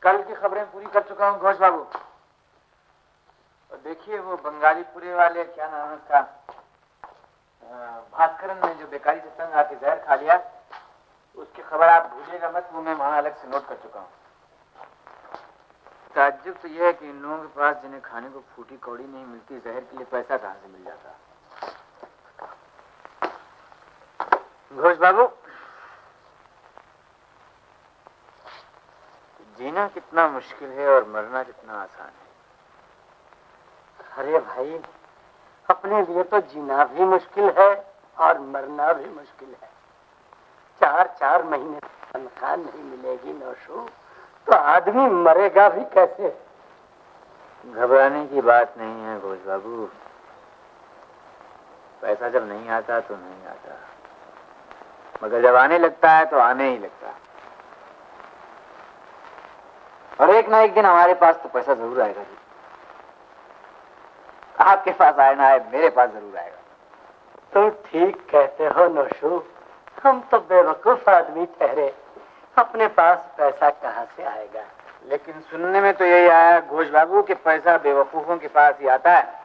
कल की खबरें पूरी कर चुका हूँ घोष बाबू। और देखिए वो बंगाली पुरे वाले, क्या नाम है उसका, भास्करन ने जो बेकारी से तंग आके जहर खा लिया, उसकी खबर आप भूलिएगा मत, वो मैं वहां अलग से नोट कर चुका हूँ। ताज्जुब तो यह है कि इन लोगों के पास जिन्हें खाने को फूटी कौड़ी नहीं मिलती, जहर के लिए पैसा कहाँ से मिल जाता। घोष बाबू, जीना कितना मुश्किल है और मरना कितना आसान है। अरे भाई, अपने लिए तो जीना भी मुश्किल है और मरना भी मुश्किल है। 4-4 महीने तनख्वाह नहीं मिलेगी नौशू, तो आदमी मरेगा भी कैसे? घबराने की बात नहीं है घोष बाबू, पैसा जब नहीं आता तो नहीं आता, मगर जब आने लगता है तो आने ही लगता है। और एक ना एक दिन हमारे पास तो पैसा जरूर आएगा जी। आपके पास आए ना आए, मेरे पास जरूर आएगा। तो ठीक कहते हो नौशू, हम तो बेवकूफ आदमी ठहरे, अपने पास पैसा कहाँ से आएगा। लेकिन सुनने में तो यही आया घोष बाबू कि पैसा बेवकूफों के पास ही आता है।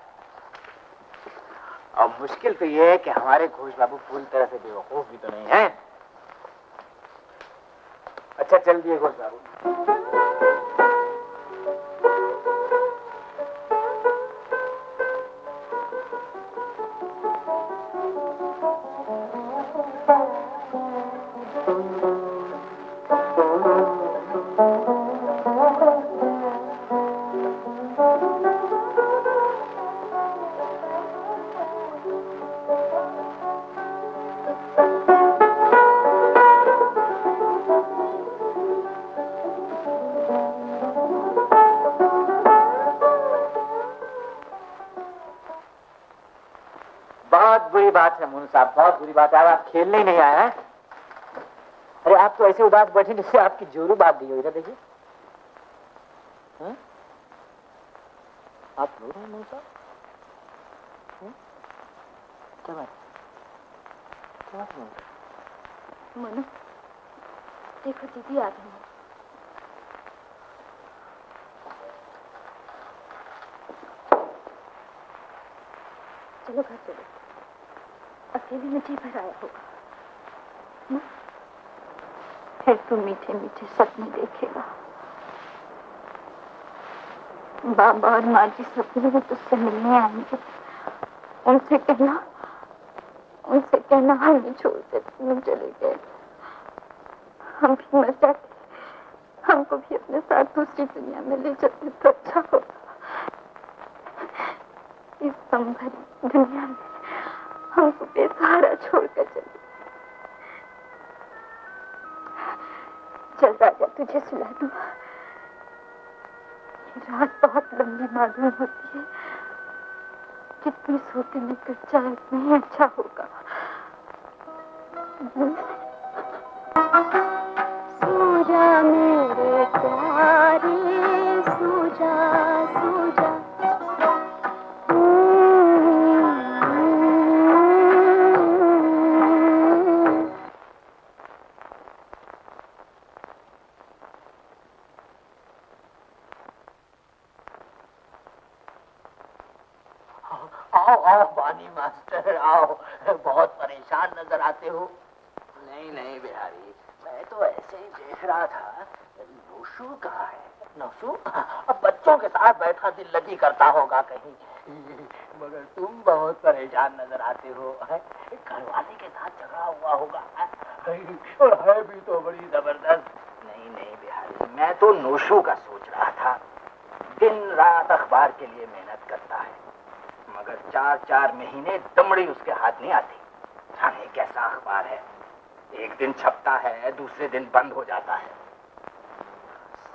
और मुश्किल तो यह है कि हमारे घोष बाबू पूरी तरह से बेवकूफ भी तो नहीं है। अच्छा चल दिए घोष बाबू। बुरी बात है मोहन साहब, बहुत बुरी बात है। आप खेलने ही नहीं आए हैं। अरे आप तो ऐसे उदास बैठे जिससे आपकी जोरू बात दी हुई। देखिए आप रो रहे हैं मोहन साहब, क्या बात? क्या बात है मनु? देखो दीदी आ गई। चलो घर चलो, अकेले में जी भर आया होगा ना? फिर तू मीठे मीठे सपने देखेगा। बाबा और माँ जी सपने में तुझसे मिलने आएंगे। उनसे कहना हमें छोड़ के तुम चले गए, हम भी मर जाते, हमको भी अपने साथ दूसरी दुनिया में ले जाते तो अच्छा होगा। इस गम भरी दुनिया में हमको बेसहारा छोड़कर चले। चल राजा, तुझे सुला दूं। रात बहुत लंबी मालूम होती है, जितनी सोते में कट जाए उतना ही अच्छा होगा। सो जा मेरे प्यारे, सो जा सो जा। आओ बानी मास्टर, आओ। बहुत परेशान नजर आते हो। नहीं बिहारी, मैं तो ऐसे ही देख रहा था। नौशू कहाँ है? नौशू अब बच्चों के साथ बैठा दिल लगी करता होगा कहीं, मगर तुम बहुत परेशान नजर आते हो। घरवाले के साथ झगड़ा हुआ होगा, और है भी तो बड़ी जबरदस्त। नहीं बिहारी, मैं तो नौशू का सोच रहा था। दिन रात अखबार के लिए मेहनत करता है, मगर 4-4 महीने दमड़ी उसके हाथ नहीं आती। जाने कैसा अखबार है, एक दिन छपता है, दूसरे दिन बंद हो जाता है।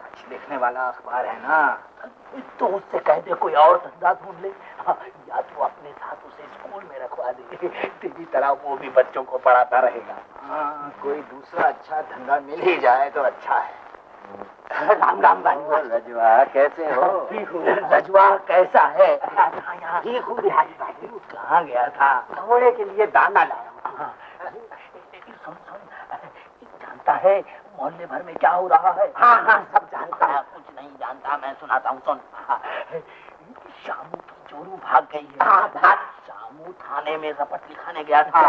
सच लिखने वाला अखबार है ना, तो उससे कह दे कोई और धंधा ढूंढ ले, या तो अपने साथ उसे स्कूल में रखवा दे, तेरी तरह वो भी बच्चों को पढ़ाता रहेगा। कोई दूसरा अच्छा धंधा मिल ही जाए तो अच्छा है। राम राम रजवा, कैसे हो? रजवा कैसा है? ठीक हूँ बिहारी भाई। कहाँ गया था? घोड़े के लिए दाना लाया। सुन जानता है, मोहल्ले भर में क्या हो रहा है? हाँ हाँ सब जानता है। कुछ नहीं जानता, मैं सुनाता हूँ, सुन। शामू की जोरू भाग गई है। हाँ भाग। शामू थाने में रपट लिखाने गया था।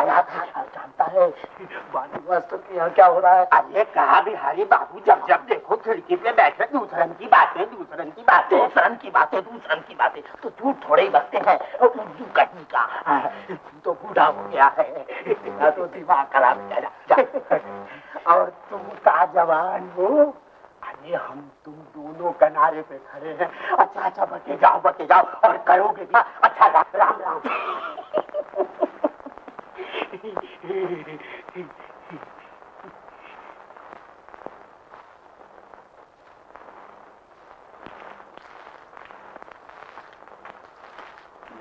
जानता है बानी मास्टर के यहाँ क्या हो रहा है? अरे कहा बिहारी बाबू, जब जब देखो खिड़की पे बैठे दूसरन की बातें, दूसरन की बातें, दूसरन की बातें, दूसरन की बातें। तो झूठ थोड़े ही बकते हैं उर्दू कहीं का। तू तो बूढ़ा हो गया है, तेरा तो दिमाग खराब है। और तुम का जवान हो। अरे हम तुम दोनों किनारे पे खड़े हैं। अच्छा अच्छा बके जाओ और करोगे भी। अच्छा राम राम।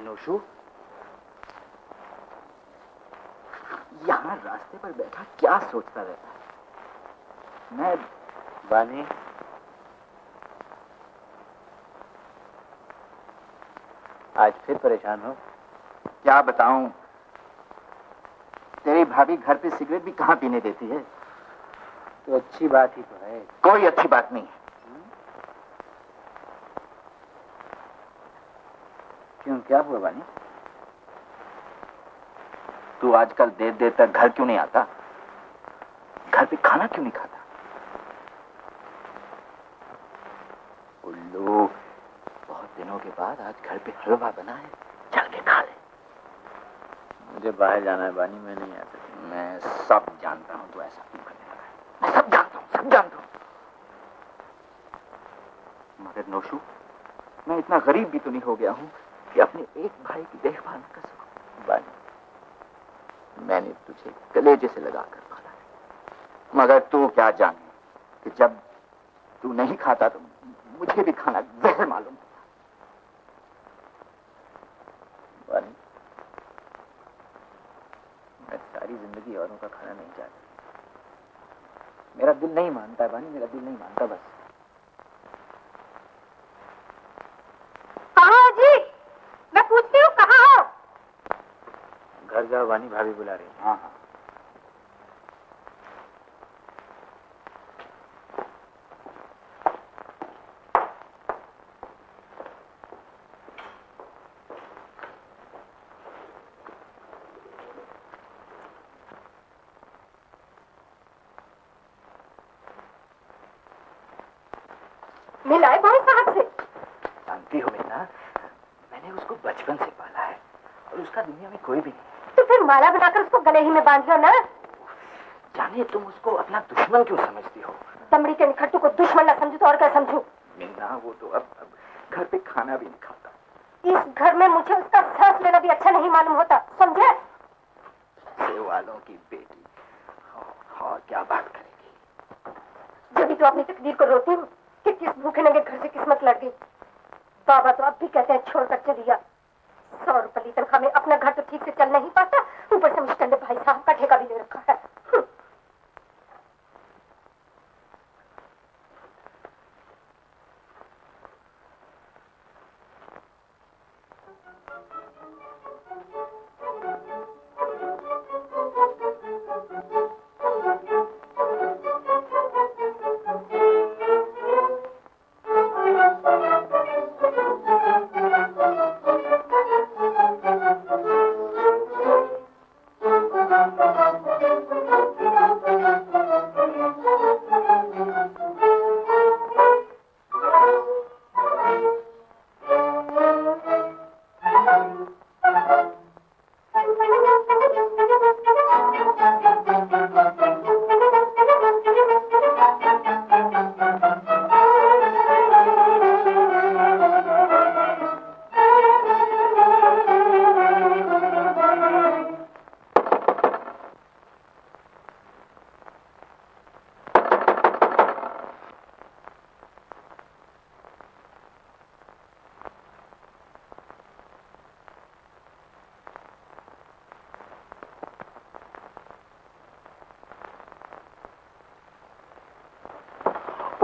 नोशू, यहाँ रास्ते पर बैठा क्या सोचता रहता है? मैं बानी, आज फिर परेशान हो? क्या बताऊं, तेरी भाभी घर पे सिगरेट भी कहाँ पीने देती है। तो अच्छी बात ही तो है। कोई अच्छी बात नहीं है। क्यों, क्या हुआ बानी? तू आजकल देर देर तक घर क्यों नहीं आता? घर पे खाना क्यों नहीं खाता? उल्लू, बहुत दिनों के बाद आज घर पे हलवा बना है, चल के खा ले। मुझे बाहर जाना है बानी, मैं नहीं आ सकती। मैं सब जानता हूँ, तू ऐसा क्यों करने लगा है। मैं सब जानता हूँ। मगर नोशू, मैं इतना गरीब भी तो नहीं हो गया हूँ कि अपने एक भाई की देखभाल न कर सकूं। बानी, मैंने तुझे कलेजे से लगाकर पाला है, मगर तू क्या जाने कि जब तू नहीं खाता तो मुझे भी खाना जहर मालूम होता। बानी, मैं सारी जिंदगी औरों का खाना नहीं चाहता। मेरा दिल नहीं मानता बानी, मेरा दिल नहीं मानता। बस कहाँ हो जी? मैं पूछती हूँ कहाँ हो? घर जाओ बानी, भाभी बुला रही है। हाँ हाँ। मिलाए भाई साहब से? जानती हो बेटा, मैंने उसको बचपन से पाला है और उसका दुनिया में कोई भी नहीं। तो फिर माला बनाकर उसको गले ही में बांध लो ना। जाने तुम उसको अपना दुश्मन क्यों समझती हो? दमड़ी के निखट्टू को दुश्मन न समझू तो और क्या समझू? मिन्ना, वो तो अब घर पे खाना भी नहीं खाता। इस घर में मुझे उसका सांस लेना भी अच्छा नहीं मालूम होता, समझे? पैसे वालों की बेटी, और क्या बात करेगी? जब भी तो अपनी तकदीर को रोती हूँ कि किस भूखे नंगे घर से किस्मत लड़ गई। बाबा तो अब भी कहते हैं छोड़कर चली जा। 100 रुपए की तनख्वाह में अपना घर तो ठीक से चल नहीं पाता, ऊपर से मुश्किल भाई साहब का ठेका भी ले रखा है।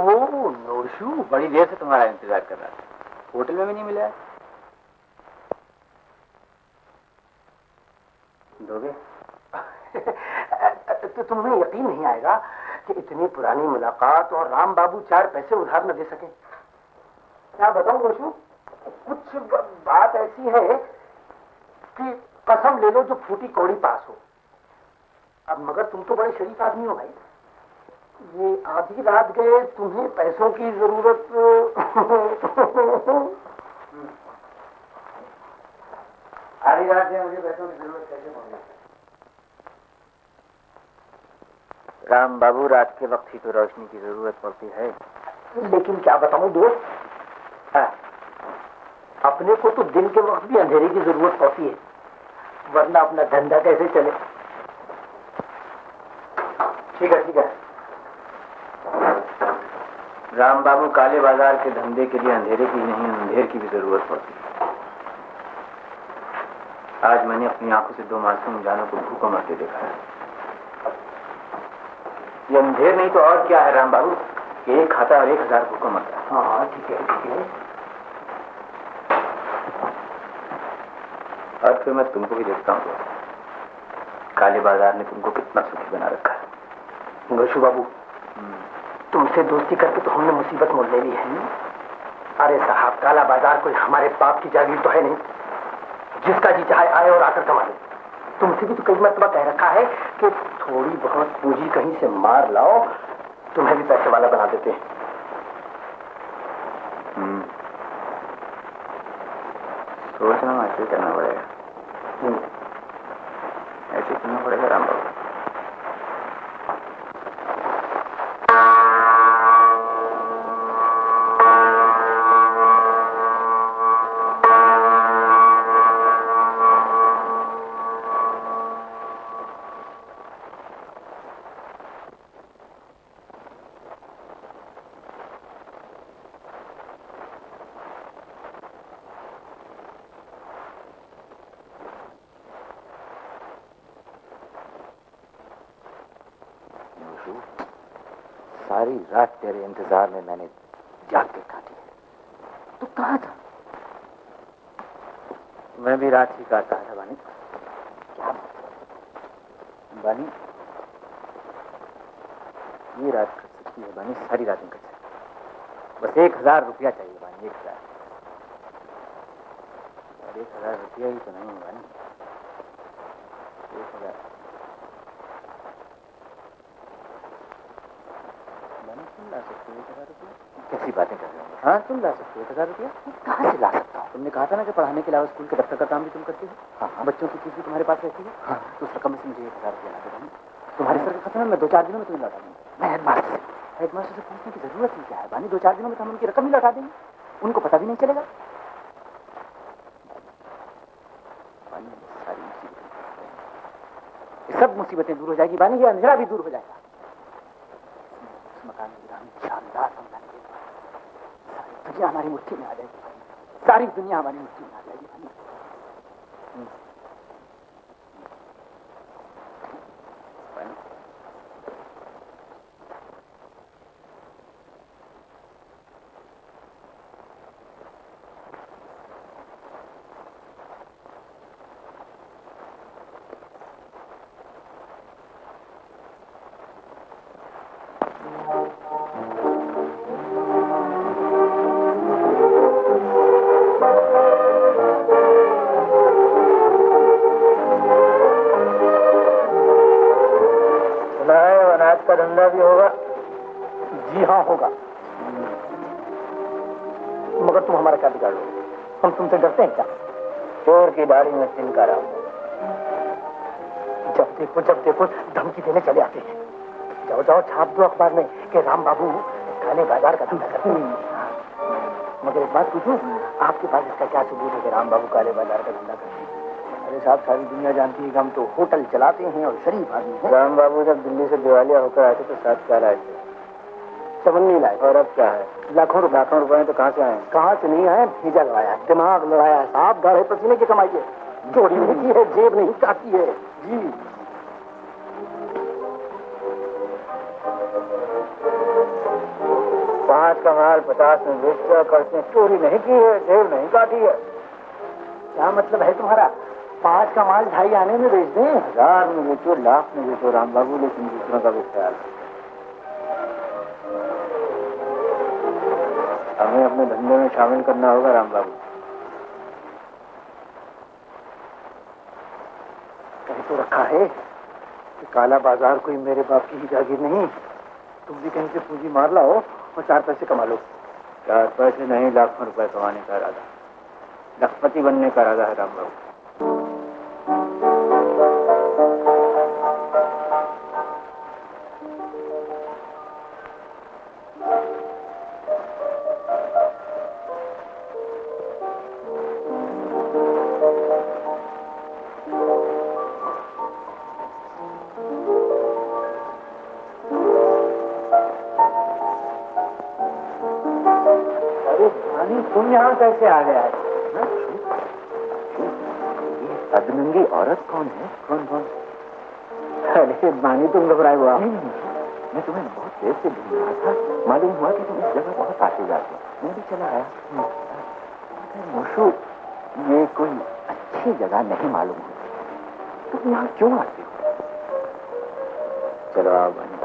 ओह नोशू, बड़ी देर से तुम्हारा इंतजार कर रहा था। होटल में भी नहीं मिला? दोगे? तो तुम्हें यकीन नहीं आएगा कि इतनी पुरानी मुलाकात और राम बाबू 4 पैसे उधार न दे सके। क्या बताऊं गोशु, कुछ बात ऐसी है कि कसम ले लो जो फूटी कौड़ी पास हो। अब मगर तुम तो बड़े शरीफ आदमी हो भाई, ये आधी रात गए, तुम्हें पैसों की जरूरत। आधी रात में मुझे पैसों की जरूरत कैसे पड़ी? राम बाबू, रात के वक्त ही तो रोशनी की जरूरत पड़ती है। लेकिन क्या बताऊं दोस्त, अपने को तो दिन के वक्त भी अंधेरे की जरूरत पड़ती है, वरना अपना धंधा कैसे चले। ठीक है ठीक है। राम बाबू, काले बाजार के धंधे के लिए अंधेरे की नहीं, अंधेर की भी जरूरत पड़ती है। आज मैंने अपनी आंखों से 2 मासूम जानों को भूखा मरते देखा है। ये अंधेर नहीं तो और क्या है राम बाबू, कि 1 खाता और 1000 भूखा मरता है। हाँ ठीक है ठीक है। और फिर मैं तुमको भी देखता हूँ, काले बाजार ने तुमको कितना सुखी बना रखा है। गोशु बाबू, तुमसे दोस्ती करके तो हमने मुसीबत मोल ले ली है। अरे साहब, काला बाजार कोई हमारे बाप की जागीर तो है नहीं, जिसका जी चाहे आए और आकर कमा ले। तुमसे भी तो कई मरतबा कह रखा है कि थोड़ी बहुत पूंजी कहीं से मार लाओ, तुम्हें भी पैसे वाला बना देते हैं। सोचना ऐसे करना पड़ेगा, ऐसे करना पड़ेगा राम बाबू। सारी रात तेरे इंतजार में मैंने जाग के काटी है। तू कहाँ था? मैं भी रात ही काटता था बानी। क्या बानी, ये रात कट सकती है बानी, सारी रात में कट सकती। बस 1000 रुपया चाहिए बानी, 1000। और 1000 रुपया ही तो नहीं है बानी, 1000। तुम ला सकते हो 1000 रुपया? कैसी बातें कर रहे हो? हाँ, तुम ला सकते हो 1000 रुपया? कहाँ से ला सकता हूँ? तुमने कहा था ना कि पढ़ाने के अलावा स्कूल के दफ्तर का काम भी तुम करते हो। हाँ, बच्चों की फीस भी तुम्हारे पास रहती है। हाँ, तो उस रकम से मुझे 1000 रुपया ला दो। तुम्हारे सर का खत्म है, मैं 2-4 दिनों में तुम्हें लौटा दूंगा। मैं हेडमास्टर से पूछने की जरूरत ही क्या है बानी, 2-4 दिनों में तो हम उनकी रकम ही लौटा देंगे, उनको पता भी नहीं चलेगा। बानी, सारी मुसीबतें, सब मुसीबतें दूर हो जाएगी बानी, ये अंधेरा भी दूर हो जाएगा। मकान की शानदार बंगला के सारी दुनिया हमारी मुट्ठी में आ जाएगी, सारी दुनिया हमारी मुट्ठी में आ जाएगी। का धंधा भी होगा? जी हाँ होगा, मगर तुम हमारा क्या बिगाड़ लो? हम तुमसे डरते हैं क्या? चोर की दाढ़ी में तिनका राम, जब देखो धमकी देने चले आते हैं। जाओ जाओ छाप दो अखबार में कि राम बाबू काले बाजार का धंधा करते हैं। मगर एक बात पूछूं, आपके पास इसका क्या सबूत है कि राम बाबू काले बाजार का धंधा करते हैं? अरे साहब, सारी दुनिया जानती है कि हम तो होटल चलाते हैं और शरीफ आदमी हैं। राम बाबू जब दिल्ली से दिवालिया होकर आए थे तो साथ क्या लाए थे? चवन्नी लाए। और अब क्या है? लाखों रुपए तो कहाँ से आए? कहाँ से नहीं आए, भेजा लगाया, दिमाग लगाया साहब, गाढ़े पसीने की कमाई है। चोरी नहीं की है, जेब नहीं काटी है जी। पाँच का माल 50 में बेच दिया करते हैं, चोरी नहीं की है, जेब नहीं काटी है। क्या मतलब है तुम्हारा? 5 का माल 2.5 आने में बेच दें? 1000 में बेचो, लाख में बेचो राम बाबू, लेकिन दूसरों का भी ख्याल। हमें अपने धंधे में शामिल करना होगा राम बाबू। कहीं तो रखा है कि काला बाजार कोई मेरे बाप की ही जागीर नहीं। तुम भी कहीं से पूंजी मार लाओ और 4 पैसे कमा लो। 4 पैसे नहीं, लाखों रुपए कमाने का इरादा, लखपति बनने का इरादा है राम बाबू। तुम यहाँ कैसे आ गया है? ये अधनंगी औरत कौन है? कौन? अरे बानी, तुम घबराए हुआ? नहीं, मैं तुम्हें बहुत देर से ढूंढ रहा था। मालूम हुआ कि तुम इस जगह बहुत आते जाते हो। मैं भी चला आया। मोशू, ये कोई अच्छी जगह नहीं मालूम होती। तुम यहाँ क्यों आते हो? चलो आओ बानी।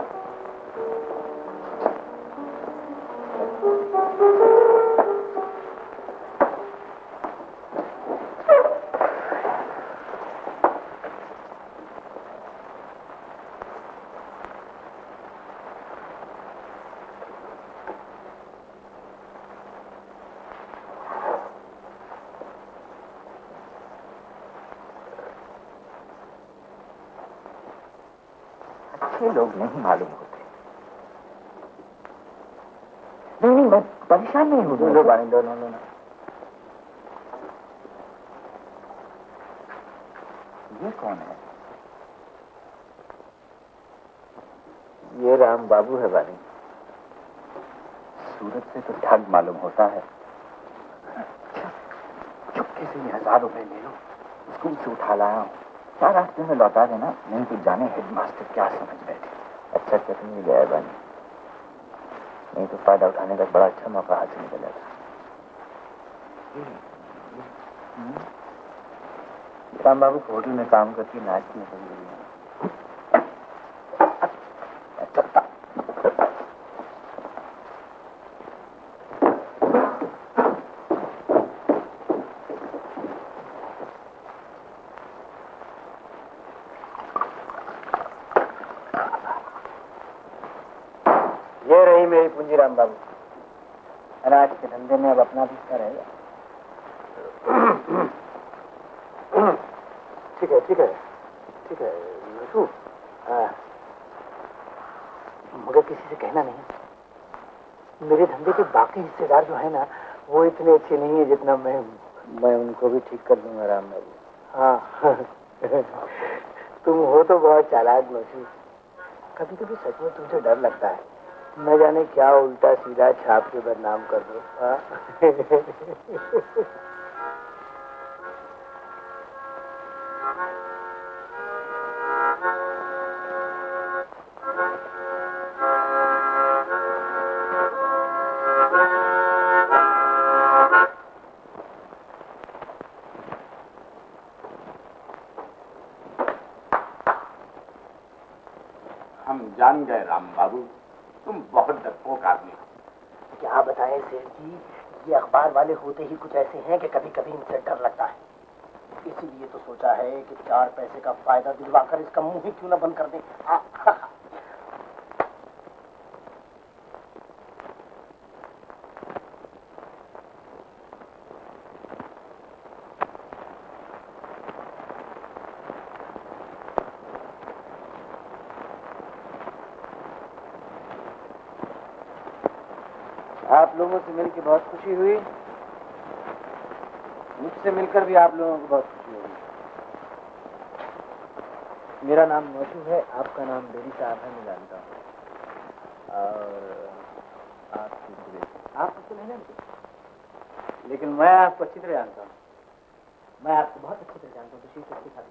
अच्छे लोग नहीं मालूम होते। नहीं, मैं परेशान नहीं हूँ। लो बानी, लो। ये कौन है? ये राम बाबू है बानी। सूरत से तो ठग मालूम होता है। चुपके से 1000 रुपए ले लो, स्कूल से उठा लाया हूँ। 4 रास्ते में लौटा देना, नहीं तो जाने हेडमास्टर क्या समझ बैठे। अच्छा तुम ही गया बानी, नहीं तो फायदा उठाने का बड़ा अच्छा मौका हाथ से निकल जाता। राम बाबू होटल में काम करती नाचती है कभी। ये रही मेरी पूंजी राम बाबू। अनाज के धंधे में अब अपना भी हिस्सा रहेगा। ठीक है नशू, मगर किसी से कहना नहीं। मेरे धंधे के बाकी हिस्सेदार जो है ना, वो इतने अच्छे नहीं है जितना मैं उनको भी ठीक कर दूंगा राम बाबू। हाँ तुम हो तो बहुत चालाक नशू। कभी कभी सच में तुमसे डर लगता है, न जाने क्या उल्टा सीधा छाप के बदनाम कर दो। हम जान गए राम बाबू, तुम बहुत डरपोक आदमी हो। क्या बताएं सेठ जी, ये अखबार वाले होते ही कुछ ऐसे हैं कि कभी कभी इनसे डर लगता है। इसीलिए तो सोचा है कि 4 पैसे का फायदा दिलवाकर इसका मुंह ही क्यों न बंद कर दें। आप लोगों से मिलकर बहुत खुशी हुई। मुझसे मिलकर भी आप लोगों को बहुत खुशी हुई। मेरा नाम नौशू है, आपका नाम बेरी साहब है, मैं जानता हूँ। और आप मुझसे नहीं जानते, लेकिन मैं आपको अच्छी तरह जानता हूँ। मैं आपको बहुत अच्छी तरह जानता हूँ, तो शीश के साथ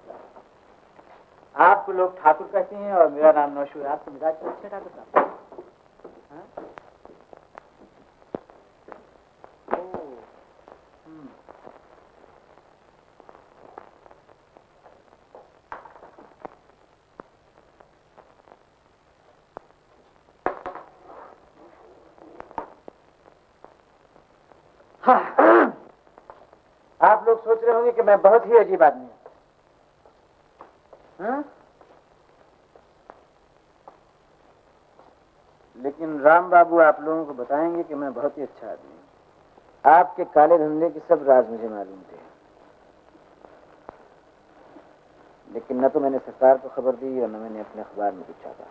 आपको लोग ठाकुर कहते हैं और मेरा नाम नौशू है। आपको मिजाज से अच्छे ठाकुर साहब। हाँ। आप लोग सोच रहे होंगे कि मैं बहुत ही अजीब आदमी हूँ, लेकिन राम बाबू आप लोगों को बताएंगे कि मैं बहुत ही अच्छा आदमी हूँ। आपके काले धंधे के सब राज मुझे मालूम थे, लेकिन न तो मैंने सरकार को खबर दी और न मैंने अपने अखबार में कुछ छापा।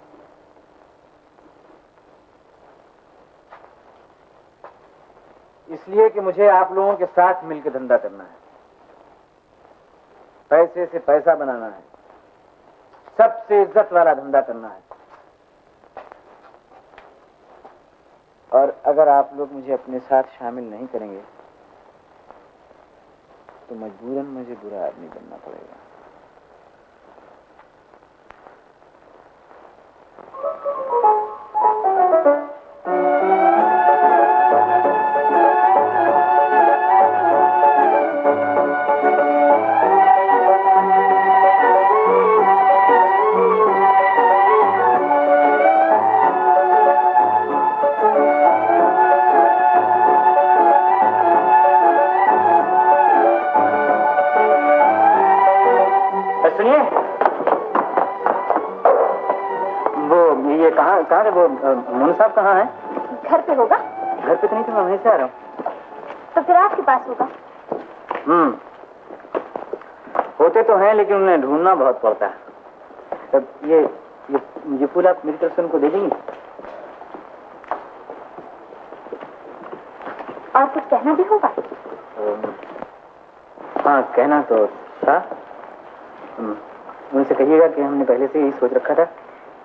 इसलिए कि मुझे आप लोगों के साथ मिलकर धंधा करना है, पैसे से पैसा बनाना है, सबसे इज्जत वाला धंधा करना है। और अगर आप लोग मुझे अपने साथ शामिल नहीं करेंगे तो मजबूरन मुझे बुरा आदमी बनना पड़ेगा। कहाँ वो मोनू साहब कहाँ है? घर पे होगा। घर पे तो नहीं था, मैं वहीं से आ रहा हूँ। तो फिर आपके पास होगा। होते तो हैं, लेकिन उन्हें ढूंढना बहुत पड़ता है। तब ये फूल आप मेरी तरफ से उनको दे देंगी? और कुछ कहना भी होगा? हाँ, कहना तो था। उनसे कहिएगा कि हमने पहले से ही सोच रखा था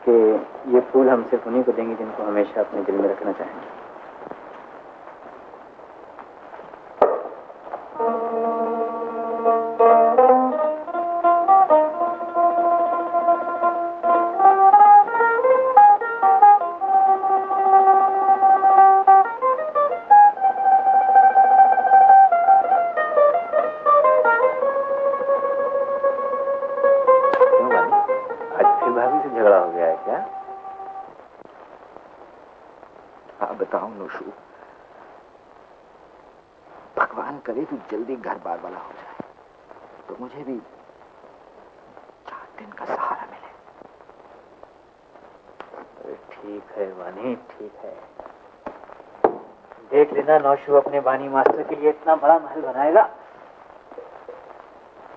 कि ये फूल हम सिर्फ उन्हीं को देंगे जिनको हमेशा अपने दिल में रखना चाहेंगे। झगड़ा हो गया है क्या? हाँ बताओ नोशू, भगवान करे तू जल्दी घर बार वाला हो जाए तो मुझे भी 4 दिन का सहारा मिले। अरे ठीक है वानी, ठीक है। देख लेना नौशू अपने बानी मास्टर के लिए इतना बड़ा महल बनाएगा,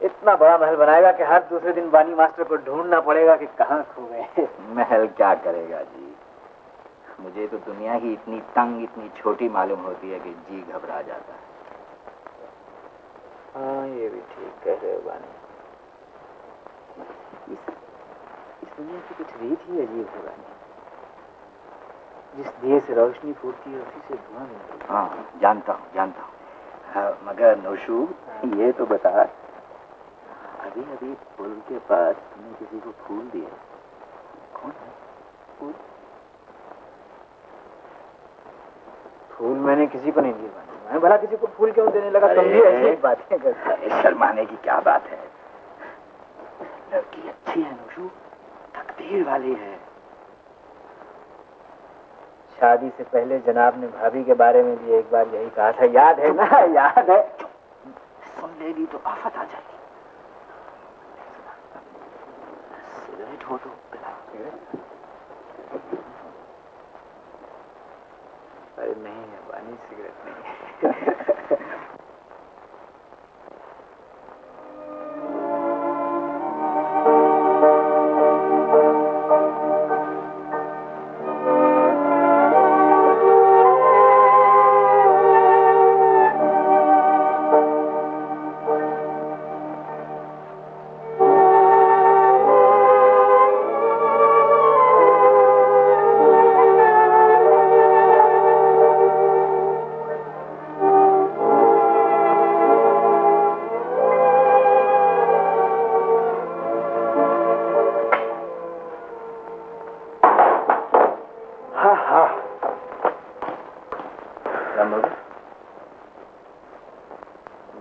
इतना बड़ा महल बनाएगा कि हर दूसरे दिन बानी मास्टर को ढूंढना पड़ेगा कि कहाँ खो गए। महल क्या करेगा जी, मुझे तो दुनिया ही इतनी तंग, इतनी छोटी मालूम होती है कि जी घबरा जाता है। हाँ, ये भी ठीक कह रहे हो बानी। इस दुनिया की कुछ रीत ही अजीब है बानी। जिस दिए से रोशनी फूटती है उसी से धुआं मिलता है। हाँ जानता हूँ। हाँ, मगर नोशू ये तो बता, अभी अभी पुल के पास तुमने किसी को फूल दिया, कौन है? फूल मैंने किसी को नहीं दिए बानी। मैं भला किसी को फूल क्यों देने लगा? तुम भी ऐसी बातें करते। शर्माने की क्या बात है, लड़की अच्छी है नोशू, तकदीर वाली है। शादी से पहले जनाब ने भाभी के बारे में भी एक बार यही कहा था, याद है ना? याद है? सुन लेगी तो आफत आ जाएगी। सिगरेट हो तो पिला। अरे नहीं है बानी, सिगरेट नहीं।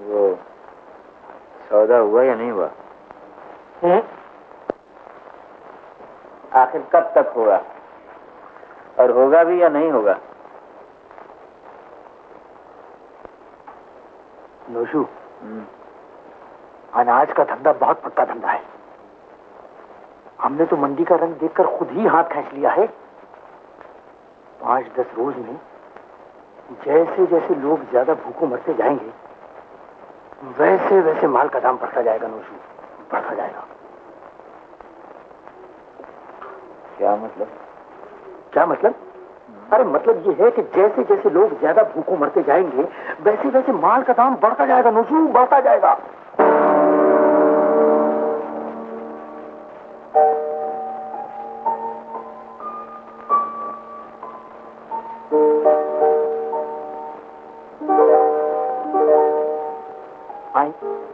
वो सौदा हुआ या नहीं हुआ? आखिर कब तक होगा, और होगा भी या नहीं होगा? नोशू, अनाज का धंधा बहुत पक्का धंधा है। हमने तो मंडी का रंग देखकर खुद ही हाथ खींच लिया है। 5-10 रोज में जैसे जैसे लोग ज्यादा भूखों मरते जाएंगे, वैसे वैसे माल का दाम बढ़ता जाएगा नोशू, बढ़ता जाएगा। क्या मतलब? क्या मतलब? अरे मतलब ये है कि जैसे जैसे लोग ज्यादा भूखों मरते जाएंगे, वैसे वैसे माल का दाम बढ़ता जाएगा नोशू, बढ़ता जाएगा।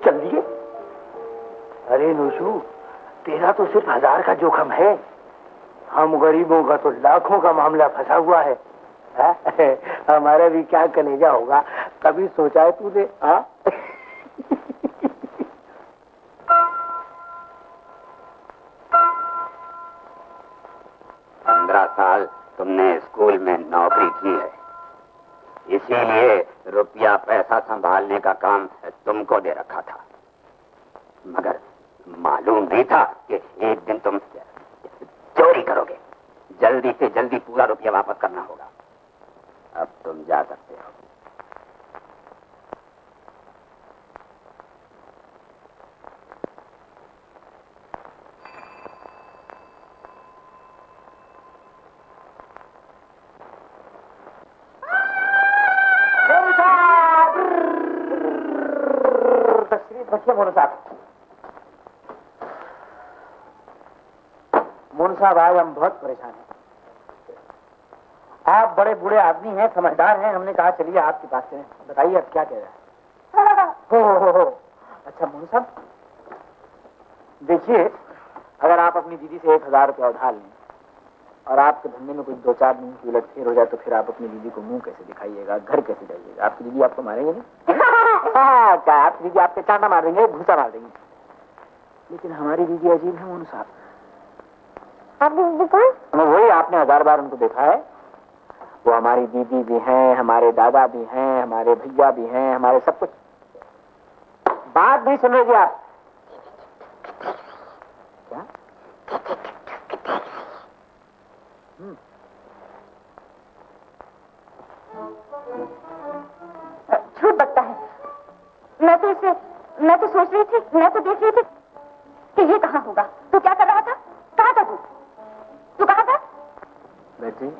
चल दिए। अरे नोशू, तेरा तो सिर्फ 1000 का जोखम है, हम गरीबों का तो लाखों का मामला फंसा हुआ है। हमारा भी क्या कलेजा होगा, कभी सोचा है तूने? 15 साल तुमने स्कूल में नौकरी की है, इसीलिए रुपया पैसा संभालने का काम तुमको दे रखा था, मगर मालूम नहीं था कि एक दिन तुम चोरी करोगे। जल्दी से जल्दी पूरा रुपया वापस करना होगा। अब तुम जा सकते हो। मोहन साहब, आज हम बहुत परेशान हैं। आप बड़े बूढ़े आदमी हैं, समझदार हैं, हमने कहा चलिए आपके पास चलें। बताइए अब क्या कह रहा है? हो। अच्छा मोहन साहब, देखिए, अगर आप अपनी दीदी से 1000 रुपया उधार लें और आपके धंधे में कुछ 2-4 दिन की उलटफेर हो जाए, तो फिर आप अपनी दीदी को मुंह कैसे दिखाइएगा, घर कैसे जाइएगा? आपकी दीदी आपको मारेंगे नहीं? क्या आपकी दीदी आपके चांटा मार देंगे, घूसा मार देंगे। लेकिन हमारी दीदी अजीब है मोहन साहब। आपकी दीदी कौन? वही, आपने 1000 बार उनको देखा है। वो हमारी दीदी भी हैं, हमारे दादा भी हैं, हमारे भैया भी हैं, हमारे सब कुछ। बात नहीं सुन रहे आप? क्या? झूठ बकता है। मैं तो सोच रही थी, मैं तो देख रही थी कि ये कहाँ होगा। तू क्या कर रहा था? कहाँ था तू कहाँ था? बेटी,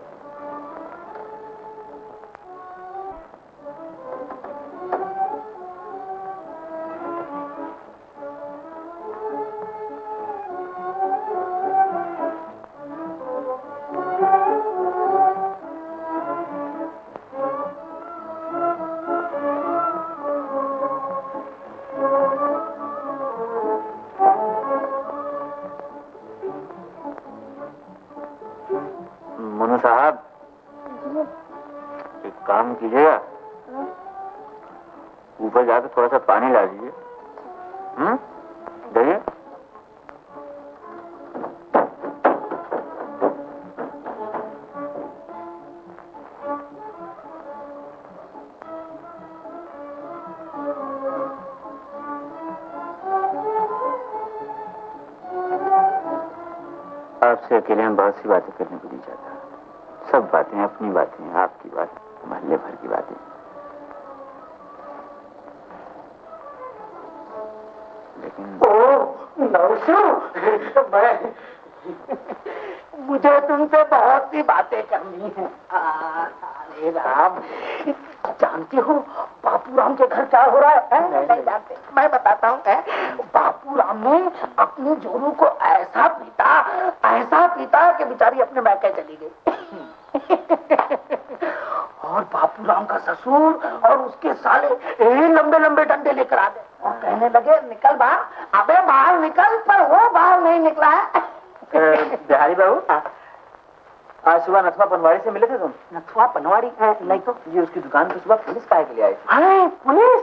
मोनू साहब, एक काम कीजिएगा, ऊपर जाकर थोड़ा सा पानी ला दीजिए। जाइए। आपसे अकेले में बहुत सी बातें करने को दी जाता है। सब बातें अपनी बातें हैं, आपकी बात, मोहल्ले भर की बातें। लेकिन मुझे तुमसे बहुत सी बातें करनी है। अरे राम, जानते हो बापू राम के घर क्या हो रहा है? नहीं जानते? मैं बताता हूँ। बापू राम ने अपनी जोरू को ऐसा पीटा कि बेचारी अपने मैके चली गई। और बापू राम का ससुर और उसके साले लंबे लंबे डंडे लेकर आ गए और कहने लगे, निकल बाहर। अबे बाहर निकल, पर वो बाहर नहीं निकला है। बिहारी बाबू, आज सुबह नथवा पनवाड़ी से मिले थे तुम? नथवा पनवाड़ी? नहीं तो ये उसकी दुकान पे सुबह पुलिस पाए के लिए आई थी। पुलिस?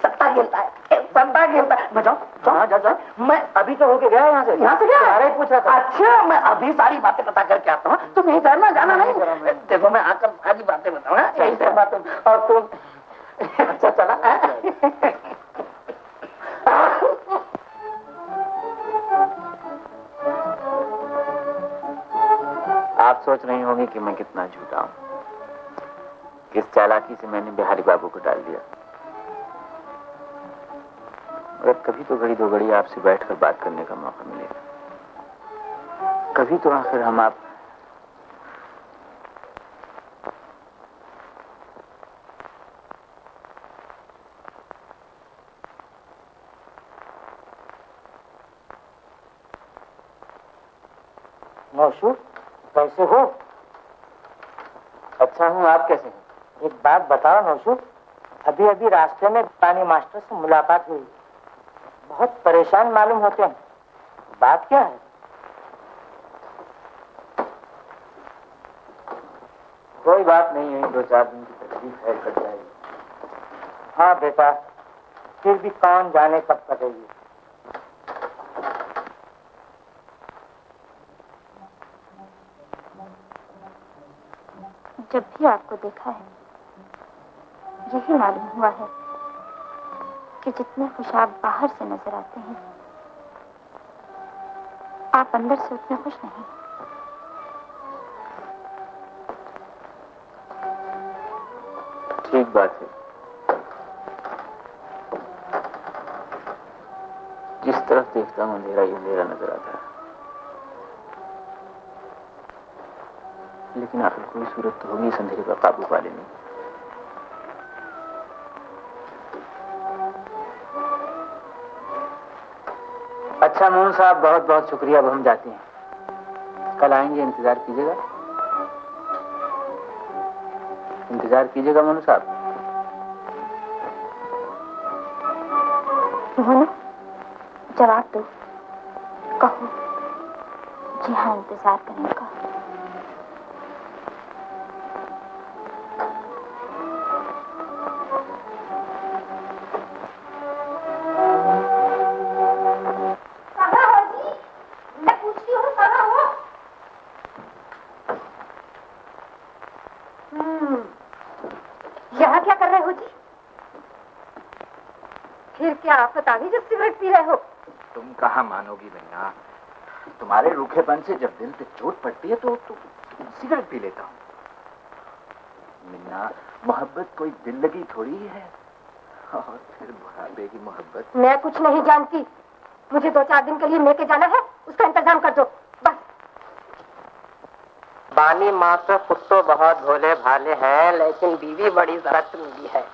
सत्ता खेलता है, सत्ता खेलता है। मैं जाऊँ? मैं अभी तो होके गया यहाँ से गया? अरे पूछ रहा था। अच्छा, मैं अभी सारी बातें पता करके आता हूँ। तुम नहीं जाना नहीं? देखो, मैं आकर सारी बातें बताऊंगा, यही सब बातें। और अच्छा चला। आप सोच रही होंगी कि मैं कितना झूठा हूं, किस चालाकी से मैंने बिहारी बाबू को डाल दिया। मगर कभी तो घड़ी दो घड़ी आपसे बैठकर बात करने का मौका मिलेगा, कभी तो आखिर हम आप नौशू, कैसे हो? अच्छा हूँ, आप कैसे हैं? एक बात बताओ नौशू, अभी अभी रास्ते में पानी मास्टर से मुलाकात हुई, बहुत परेशान मालूम होते हैं, बात क्या है? कोई बात नहीं है, 2-4 दिन की तकलीफ है, कट जाएगी। हाँ बेटा, फिर भी कौन जाने कब कटेगी। जब भी आपको देखा है यही मालूम हुआ है कि जितने खुश आप बाहर से नजर आते हैं, आप अंदर से उतने खुश नहीं। ठीक बात है, जिस तरफ देखता हूं अंधेरा ही अंधेरा नजर आता है, लेकिन आखिर कोई सूरत तो होगी इस अंधेरे पर काबू पा लेने। अच्छा मोहन साहब, बहुत बहुत शुक्रिया, अब हम जाते हैं, कल आएंगे, इंतजार कीजिएगा, इंतजार कीजिएगा मोहन साहब। मोहन, जवाब दो, कहो। जी हाँ, इंतजार करेंगे का। यहाँ क्या कर रहे हो जी? फिर क्या आफत आ गई जो सिगरेट पी रहे हो? तुम कहाँ मानोगी मिन्ना, तुम्हारे रूखेपन से जब दिल पे चोट पड़ती है तो सिगरेट पी लेता हूँ। मिन्ना, मोहब्बत कोई दिल लगी थोड़ी है, और फिर बुढ़ापे की मोहब्बत। मैं कुछ नहीं जानती, मुझे 2-4 दिन के लिए लेके जाना है, उसका इंतजाम कर दो बस। बानी मास्टर खुद तो बहुत भोले भाले हैं, लेकिन बीवी बड़ी जरत मिली है।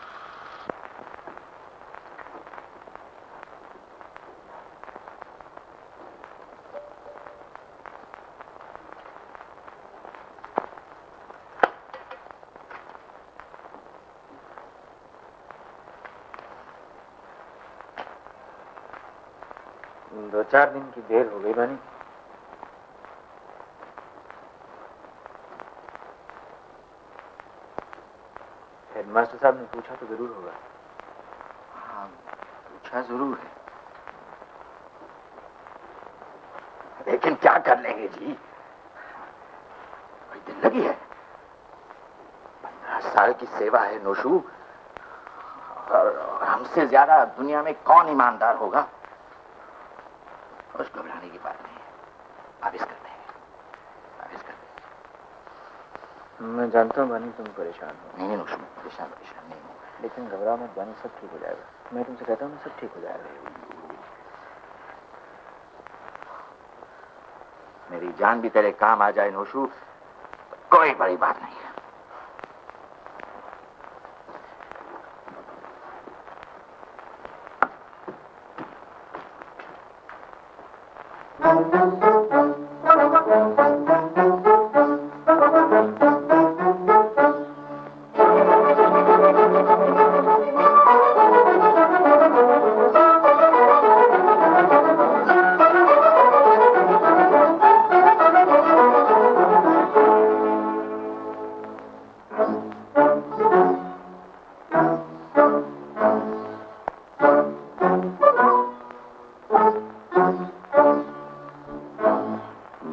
दो 4 दिन की देर हो गई बानी। हेडमास्टर साहब ने पूछा तो जरूर होगा। हाँ, पूछा जरूर है, लेकिन क्या कर लेंगे जी, कोई दिल लगी है, 15 साल की सेवा है नोशू, और हमसे ज्यादा दुनिया में कौन ईमानदार होगा। उस घबराने की बात नहीं है, वापिस करते हैं, वापिस करते हैं। मैं जानता हूँ बानी तुम परेशान हो। नहीं नोशू, परेशान नहीं हूँ, लेकिन घबरा मत बानी, सब ठीक हो जाएगा, मैं तुमसे कहता हूँ सब ठीक हो जाएगा। मेरी जान भी तेरे काम आ जाए नोशू, कोई बड़ी बात नहीं है।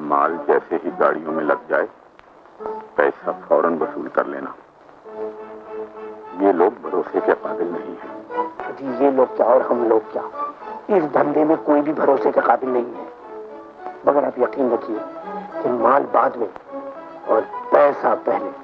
माल जैसे ही गाड़ियों में लग जाए पैसा फौरन वसूल कर लेना। ये लोग भरोसे के काबिल नहीं है। जी ये लोग क्या और हम लोग क्या, इस धंधे में कोई भी भरोसे के काबिल नहीं है। मगर आप यकीन रखिए कि माल बाद में और पैसा पहले।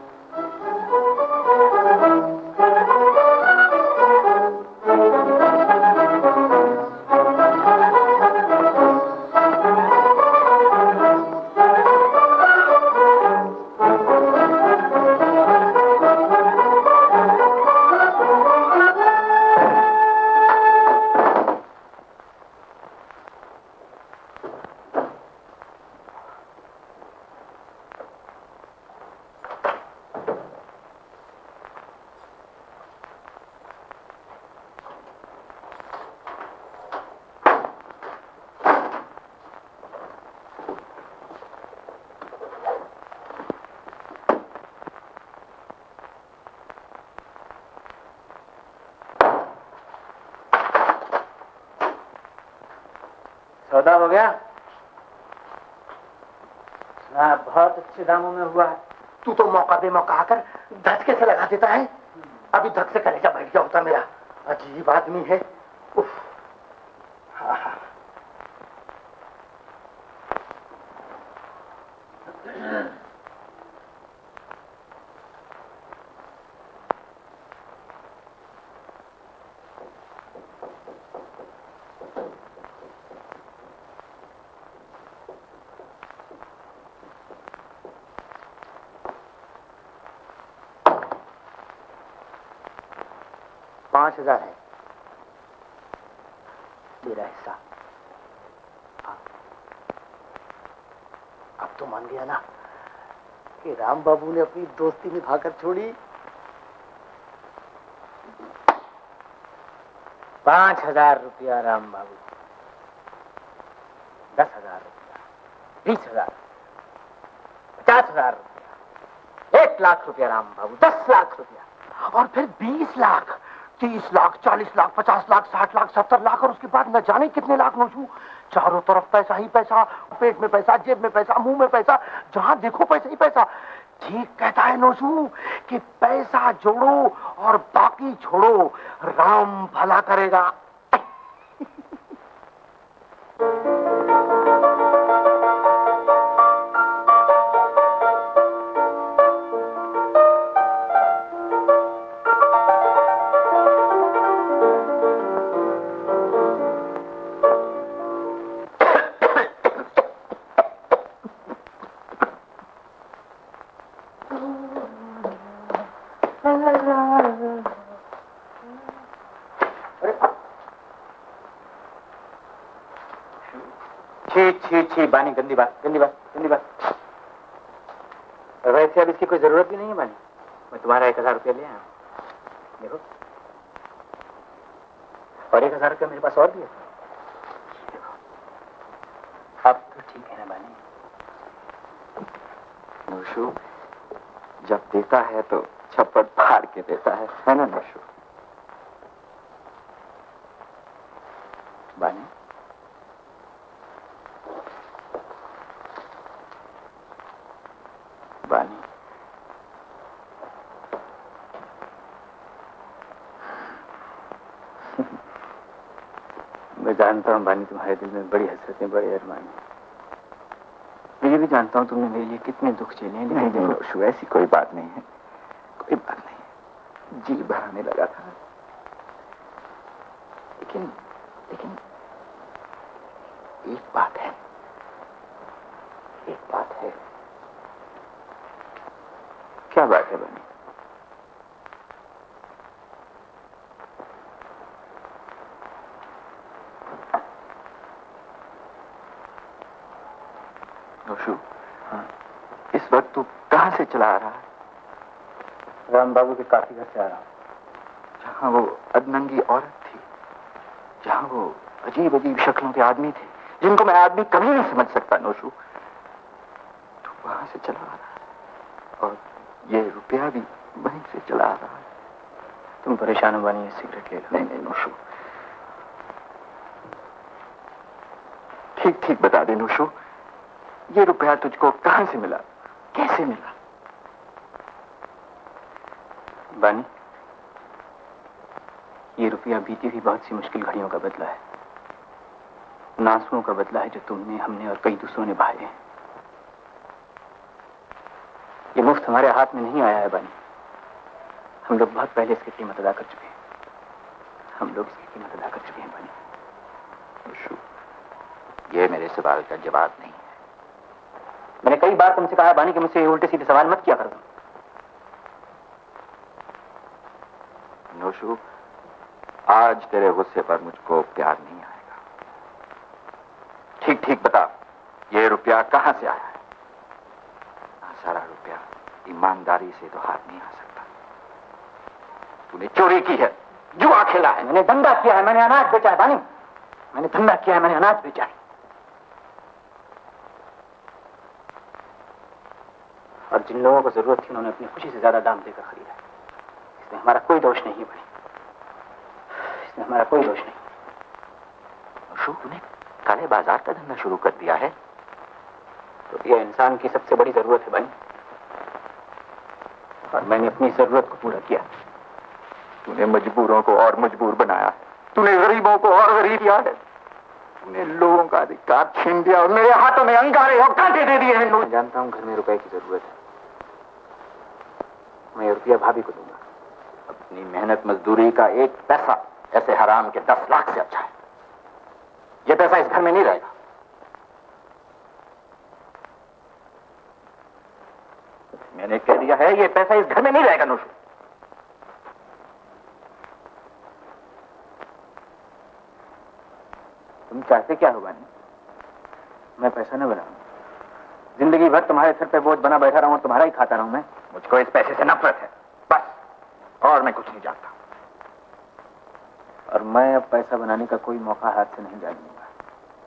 सौदा हो गया? हाँ, बहुत अच्छे दामों में हुआ है। तू तो मौका बेमौका आकर धक्के से लगा देता है। अभी धक से कलेजा बैठ गया होता मेरा। अजीब आदमी है। उफ। हाँ हाँ। $5,000 है तेरा हिस्सा। हाँ। अब तो मान गया ना कि राम बाबू ने अपनी दोस्ती निभाकर छोड़ी। 5,000 रुपया राम बाबू, 10,000 रुपया, 20,000, 50,000 रुपया, 1 लाख रुपया राम बाबू, 10 लाख रुपया, और फिर 20 लाख, 30 लाख, 40 लाख, 50 लाख, 60 लाख, 70 लाख, और उसके बाद न जाने कितने लाख नोचू। चारों तरफ पैसा ही पैसा, पेट में पैसा, जेब में पैसा, मुंह में पैसा, जहां देखो पैसा ही पैसा। ठीक कहता है नोचू कि पैसा जोड़ो और बाकी छोड़ो, राम भला करेगा। छी बानी, गंदी बात, गंदी बात, गंदी बात। वैसे अब इसकी कोई जरूरत भी नहीं है बानी। मैं तुम्हारा 1,000 रुपया ले आया, देखो, और 1,000 रुपया मेरे पास और भी है, देखो। अब तो ठीक है ना बानी? नोशू जब देता है तो छप्पड़ फाड़ के देता है ना नोशू? बानी, बानी, मैं जानता हूँ बानी, तुम्हारे दिल में बड़ी हसरतें, बड़े अरमान हैं। मैं ये भी जानता हूँ तुमने मेरे लिए कितने दुख झेले हैं। नहीं नोशू, ऐसी कोई बात नहीं है, कोई बात नहीं। जी भराने लगा था, लेकिन एक बात है, एक बात है। क्या बात है बनी? नोशू, हाँ, इस वक्त तू कहाँ से चला आ रहा है? राम बाबू के काफी घर से आ रहा हूँ। जहाँ वो अधनंगी औरत थी, जहाँ वो अजीब अजीब शक्लों के आदमी थे, जिनको मैं आदमी कभी नहीं समझ सकता नोशू, तू वहां से चला आ रहा है, और ये रुपया भी वहीं से चला आ रहा है। तुम परेशान हो बानी, सिगरेट ले लो। नहीं नहीं नोशू, ठीक ठीक बता दे नोशू, ये रुपया तुझको कहां से मिला, कैसे मिला? बानी, ये रुपया बीती हुई बहुत सी मुश्किल घड़ियों का बदला है, उन आंसुओं का बदला है जो तुमने, हमने और कई दूसरों ने बहाए हैं। ये मुफ्त हमारे हाथ में नहीं आया है बानी। हम लोग बहुत पहले इसकी कीमत अदा कर चुके हैं। हम लोग इसकी कीमत अदा कर चुके हैं बानी। ये मेरे सवाल का जवाब नहीं है। मैंने कई बार तुमसे कहा बानी कि मुझसे ये उल्टे सीधे सवाल मत किया करो। नोशू, आज तेरे गुस्से पर मुझको प्यार नहीं आएगा। ठीक ठीक बता, ये रुपया कहां से आया है? सारा रुपया ईमानदारी से तो हाथ नहीं आ सकता। तूने चोरी की है, जुआ खेला है। मैंने धंधा किया है, मैंने अनाज बेचा है बानी। मैंने धंधा किया है, मैंने अनाज बेचा है। और जिन लोगों को जरूरत थी उन्होंने अपनी खुशी से ज्यादा दाम देकर खरीदा। इसमें हमारा कोई दोष नहीं है भाई, इसमें हमारा कोई दोष नहीं। नोशू, तूने काले बाजार का धंधा शुरू कर दिया है? तो यह इंसान की सबसे बड़ी जरूरत है भाई, और मैंने अपनी जरूरत को पूरा किया। तूने मजबूरों को और मजबूर बनाया है, तूने गरीबों को और गरीब किया है, तूने लोगों का अधिकार छीन दिया और मेरे हाथों में अंगारे और कांटे दे दिए हैं। मैं जानता हूं घर में रुपए की जरूरत है, मैं रुपया भाभी को दूंगा। अपनी मेहनत मजदूरी का एक पैसा ऐसे हराम के 10 लाख से अच्छा है। यह पैसा इस घर में नहीं रहेगा। मैंने कह दिया है, यह पैसा इस घर में नहीं रहेगा नोशू। तुम चाहते क्या हो बानी? मैं पैसा न बनाऊं, जिंदगी भर तुम्हारे सर पे बोझ बना बैठा रहूं, तुम्हारा ही खाता रहूं मैं? मुझको इस पैसे से नफरत है, बस, और मैं कुछ नहीं जानता। और मैं अब पैसा बनाने का कोई मौका हाथ से नहीं जाने दूंगा,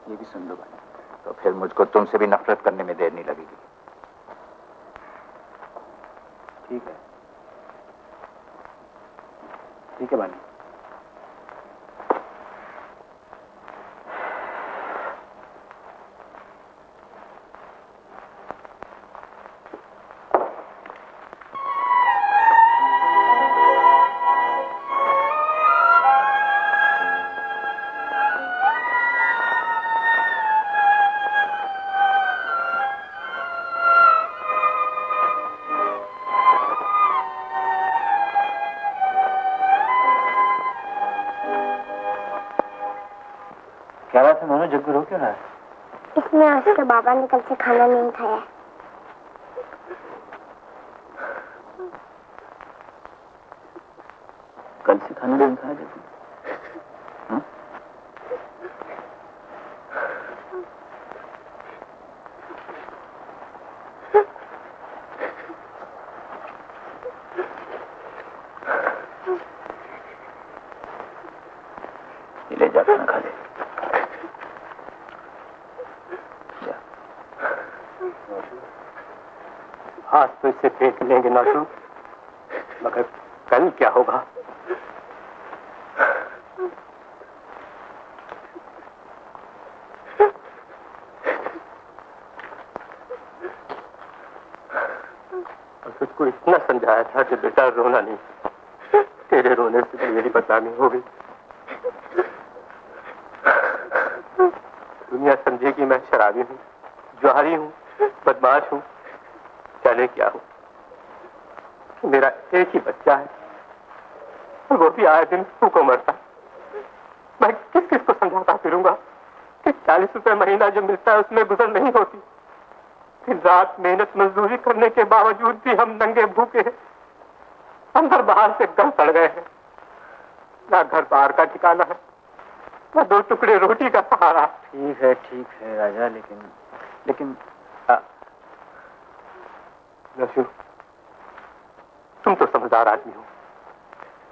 ये भी सुन लो बानी। तो फिर मुझको तुमसे भी नफरत करने में देर नहीं लगेगी। ठीक है, ठीक है बानी। क्या बात है मोनू, जग्गू रो क्यों रहा है? इसमें आज के बाबा ने कल से खाना नहीं खाया। कल से खाना नहीं खाया जग्गू? हाँ? ले जा खाना खा ले। आज तो इससे फेंक लेंगे नौशू, मगर कल क्या होगा? और तुझको इतना समझाया था कि बेटा रोना नहीं, तेरे रोने से तो मेरी बदनामी हो गई। दुनिया समझेगी मैं शराबी हूँ, जुआरी हूँ, बदमाश हूँ, जाने क्या हूँ। मेरा एक ही बच्चा है और वो भी आए दिन भूखों मरता। मैं किस किस को समझाता फिरूंगा कि 40 रुपए महीना जो मिलता है उसमें गुजर नहीं होती। दिन रात मेहनत मजदूरी करने के बावजूद भी हम नंगे भूखे हैं, अंदर बाहर से गल सड़ गए हैं। ना घर बाहर का ठिकाना है, ना 2 टुकड़े रोटी का सहारा। ठीक है राजा, लेकिन नशू, तुम तो समझदार आदमी हो,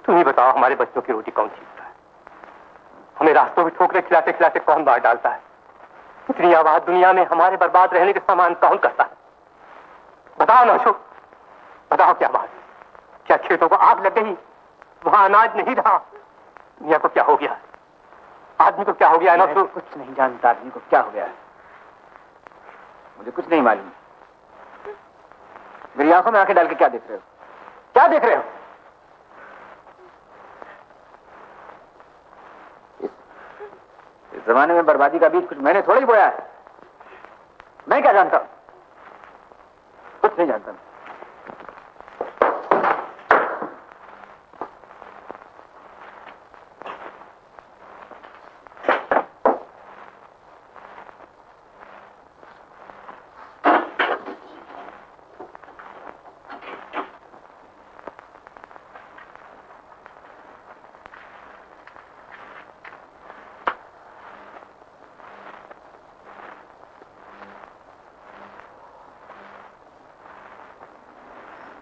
तुम ही बताओ हमारे बच्चों की रोटी कौन छीनता है? हमें रास्तों में ठोकरे खिलाते खिलाते कौन मार डालता है? इतनी आवाज दुनिया में हमारे बर्बाद रहने के सामान कौन करता है? बताओ नशू, बताओ क्या बात? क्या खेतों को आग लग गई, वहां अनाज नहीं रहा? दुनिया को क्या हो गया? आदमी को क्या हो गया? नशू कुछ नहीं जानता, आदमी को क्या हो गया है मुझे कुछ नहीं मालूम। मेरी आंखों में आंखें डाल के क्या देख रहे हो? क्या देख रहे हो? जमाने में बर्बादी का बीज कुछ मैंने थोड़ा ही बोया है। मैं क्या जानता हूं? कुछ नहीं जानता।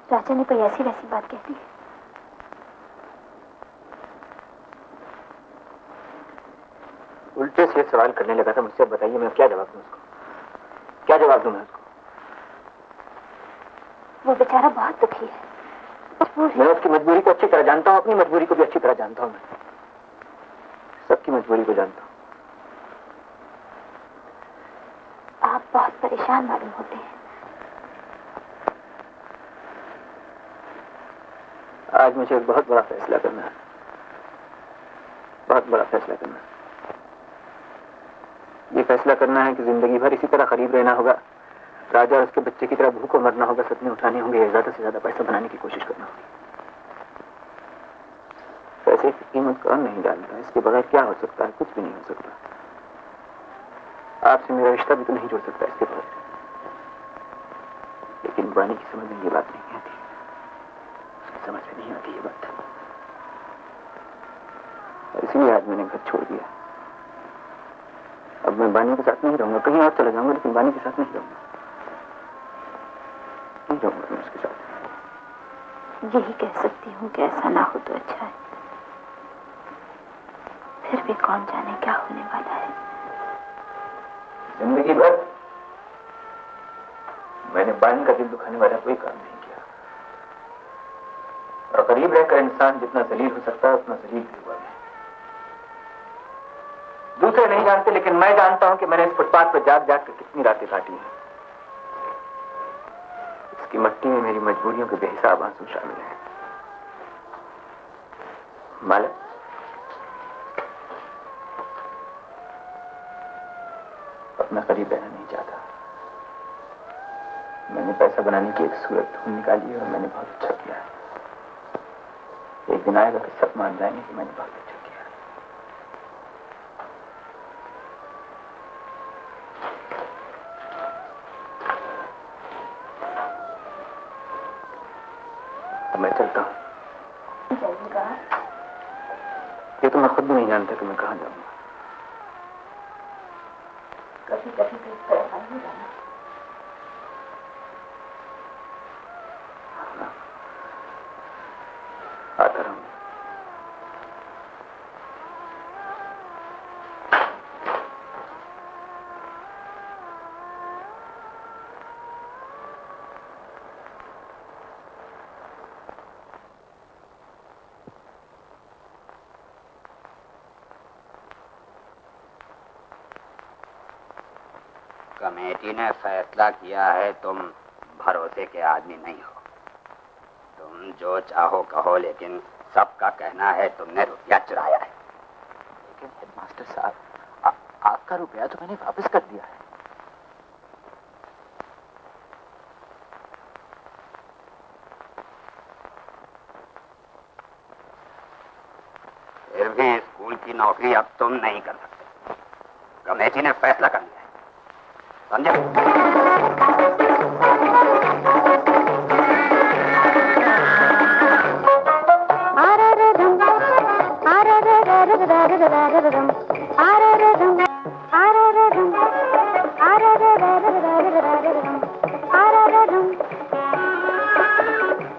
राजा ने कोई ऐसी वैसी बात कह दी? उल्टे से सवाल करने लगा था मुझसे। बताइए मैं क्या जवाब दूं उसको? क्या जवाब दूं मैं उसको? वो बेचारा बहुत दुखी है, मजबूर है। मैं उसकी मजबूरी को अच्छी तरह जानता हूं, अपनी मजबूरी को भी अच्छी तरह जानता हूं। मैं सबकी मजबूरी को जानता हूं। आप बहुत परेशान मालूम होते हैं। आज मुझे एक बहुत बड़ा फैसला करना है, बहुत बड़ा फैसला करना है। ये फैसला करना है कि जिंदगी भर इसी तरह करीब रहना होगा, राजा और उसके बच्चे की तरह भूखों मरना होगा, सपने उठाने होंगे, ज्यादा से ज्यादा पैसा बनाने की कोशिश करना होगी। पैसे की कीमत कौन नहीं जानता, इसके बगैर क्या हो सकता है? कुछ भी नहीं हो सकता। आपसे मेरा रिश्ता भी तो नहीं जुड़ सकता इसके बगैर। लेकिन बानी की समझ में ये बात नहीं आती, समझ में नहीं आती ये बात। और इसीलिए आज मैंने घर छोड़ दिया। अब मैं बानी के साथ नहीं रहूंगा, कहीं और चला जाऊंगा, लेकिन बानी के साथ नहीं रहूंगा। नहीं रहूंगा मैं उसके साथ। यही कह सकती हूँ कि ऐसा ना हो तो अच्छा है। फिर भी कौन जाने क्या होने वाला है। जिंदगी भर मैंने बानी का दिल दुखाने वाला कोई काम नहीं किया, और करीब रहकर इंसान जितना जलील हो सकता है उतना जलील भी हुआ है। दूसरे नहीं जानते, लेकिन मैं जानता हूं कि मैंने इस फुटपाथ पर जाग जाग कर कितनी रातें काटी हैं। इसकी मट्टी में मेरी मजबूरियों के बेहिसाब आंसू शामिल हैं। मालक, अपना करीब रहना नहीं चाहता। मैंने पैसा बनाने की एक सूरत ढूंढ निकाली है और मैंने बहुत अच्छा किया है। एक दिन आएगा कि सब मान जाएंगे कि मैंने बहुत अच्छा किया। अब मैं चलता हूँ। ये तो मैं खुद भी नहीं जानता कि मैं कहाँ जाऊंगा। कभी कभी तो इस तरह नहीं जाना। आता रहूंगा। कमेटी ने फैसला किया है तुम भरोसे के आदमी नहीं हो। तुम जो चाहो कहो, लेकिन सबका कहना है तुमने रुपया चुराया है। लेकिन हेडमास्टर साहब, आपका रुपया तो मैंने वापस कर दिया है। फिर भी स्कूल की नौकरी अब तुम नहीं कर सकते। कमेटी ने फैसला कर लिया है, समझे?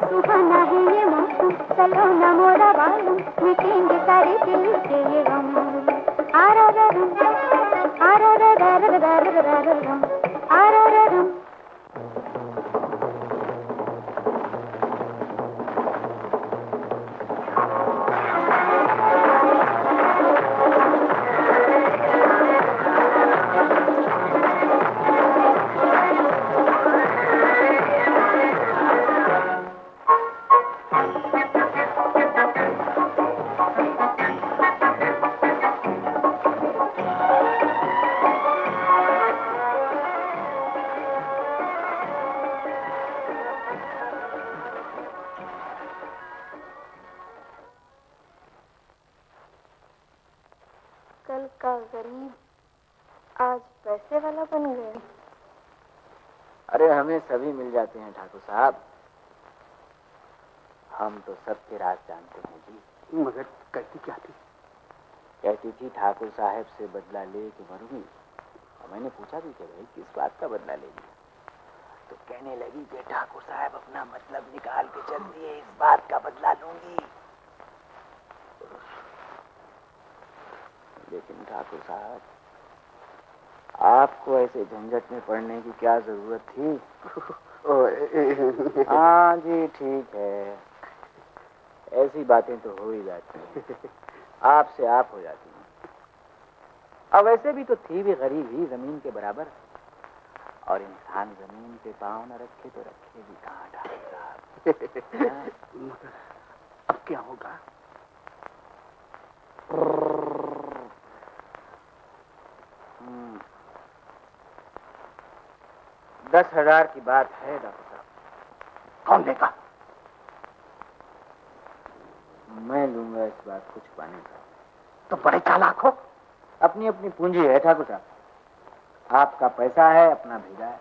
सुहाना है ये मौसम, चलो न मोरा बालम, मिटेंगे सारे दिल के ये गम। आराररम, आरारररररररररम, आराररम। वाला बन गए। अरे हमें सभी मिल जाते हैं ठाकुर साहब, हम तो सबके राज जानते हैं जी। मगर कहती क्या थी? कहती थी ठाकुर साहब से बदला ले के मरूंगी। और मैंने पूछा भी कि भाई किस बात का बदला लेगी, तो कहने लगी कि ठाकुर साहब अपना मतलब निकाल के चल दिए, इस बात का बदला लूंगी। लेकिन ठाकुर साहब, आपको ऐसे झंझट में पड़ने की क्या जरूरत थी? हाँ जी ठीक है, ऐसी बातें तो हो ही जाती हैं, आपसे आप हो जाती हैं। अब वैसे भी तो थी भी गरीब ही जमीन के बराबर, और इंसान जमीन पे पाँव न रखे तो रखे भी कहाँ ठाकुर साहब। मगर अब क्या होगा? 10,000 की बात है डॉक्टर साहब। कौन देगा? मैं लूंगा इस बात को छुपाने का। तो बड़े चालाक हो। अपनी अपनी पूंजी है ठाकुर साहब, आपका पैसा है, अपना भेजा है।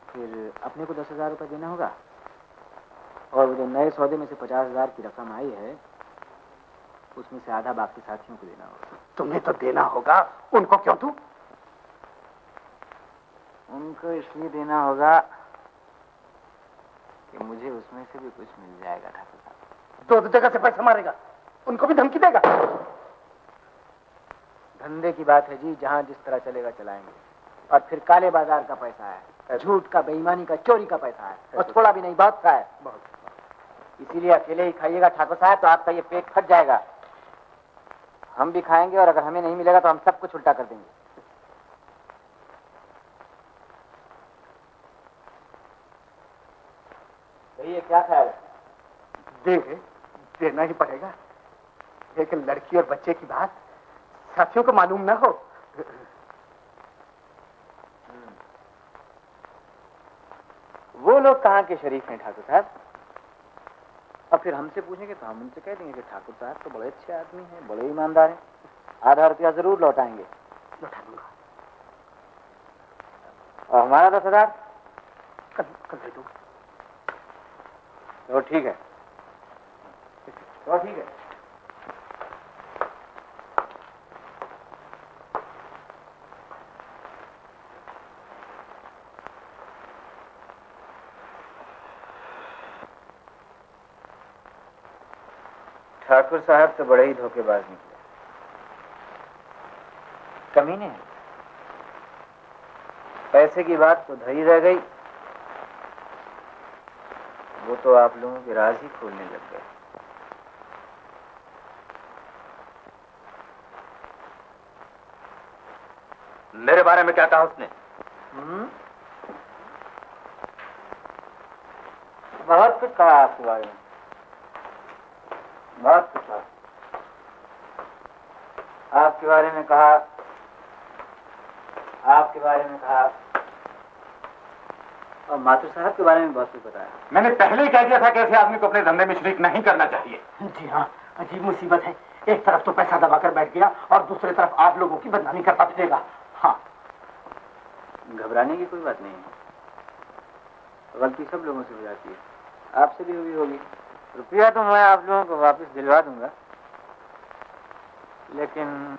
फिर अपने को 10,000 रुपये देना होगा, और वो जो नए सौदे में से 50,000 की रकम आई है, उसमें से आधा बाकी साथियों को देना होगा। तुम्हें तो देना होगा, उनको क्यों दूं? उनको इसलिए देना होगा कि मुझे उसमें से भी कुछ मिल जाएगा ठाकुर साहब। दो जगह से पैसा मारेगा, उनको भी धमकी देगा? धंधे की बात है जी, जहां जिस तरह चलेगा चलाएंगे। और फिर काले बाजार का पैसा है, झूठ का, बेईमानी का, चोरी का पैसा है, और थोड़ा भी नहीं, बहुत सा है। बहुत। इसीलिए अकेले ही खाइएगा ठाकुर साहब, तो आपका ये पेट फट जाएगा। हम भी खाएंगे, और अगर हमें नहीं मिलेगा तो हम सब कुछ उल्टा कर देंगे। ये क्या ख्याल है? देना ही पड़ेगा। एक लड़की और बच्चे की बात साथियों को मालूम ना हो। वो लोग कहाँ के शरीफ हैं ठाकुर साहब? और फिर हमसे पूछेंगे तो हम उनसे कह देंगे कि ठाकुर साहब तो बड़े अच्छे आदमी हैं, बड़े ईमानदार हैं, आधा रुपया जरूर लौटाएंगे। लौटा दूंगा। और हमारा 10,000 कल दे दूंगा। तो ठीक है, तो ठीक है। ठाकुर साहब तो बड़े ही धोखेबाज निकले, कमीने हैं। पैसे की बात तो धरी रह गई, वो तो आप लोगों के राज ही खोलने लग गए। मेरे बारे में क्या कहा उसने? बहुत कुछ कहा आपके बारे में, बहुत कुछ कहा। आपके बारे में कहा, आपके बारे में कहा, और मातृ साहब के बारे में बहुत कुछ बताया। मैंने पहले ही कह दिया था कि ऐसे आदमी को अपने धंधे में शरीक नहीं करना चाहिए। जी हाँ, अजीब मुसीबत है। एक तरफ तो पैसा दबा कर बैठ गया, और दूसरी तरफ आप लोगों की बदनामी करता फिरेगा। हाँ, घबराने की कोई बात नहीं है, गलती सब लोगों से हो जाती है, आपसे भी हुई होगी। रुपया तो मैं आप लोगों को वापस दिलवा दूंगा, लेकिन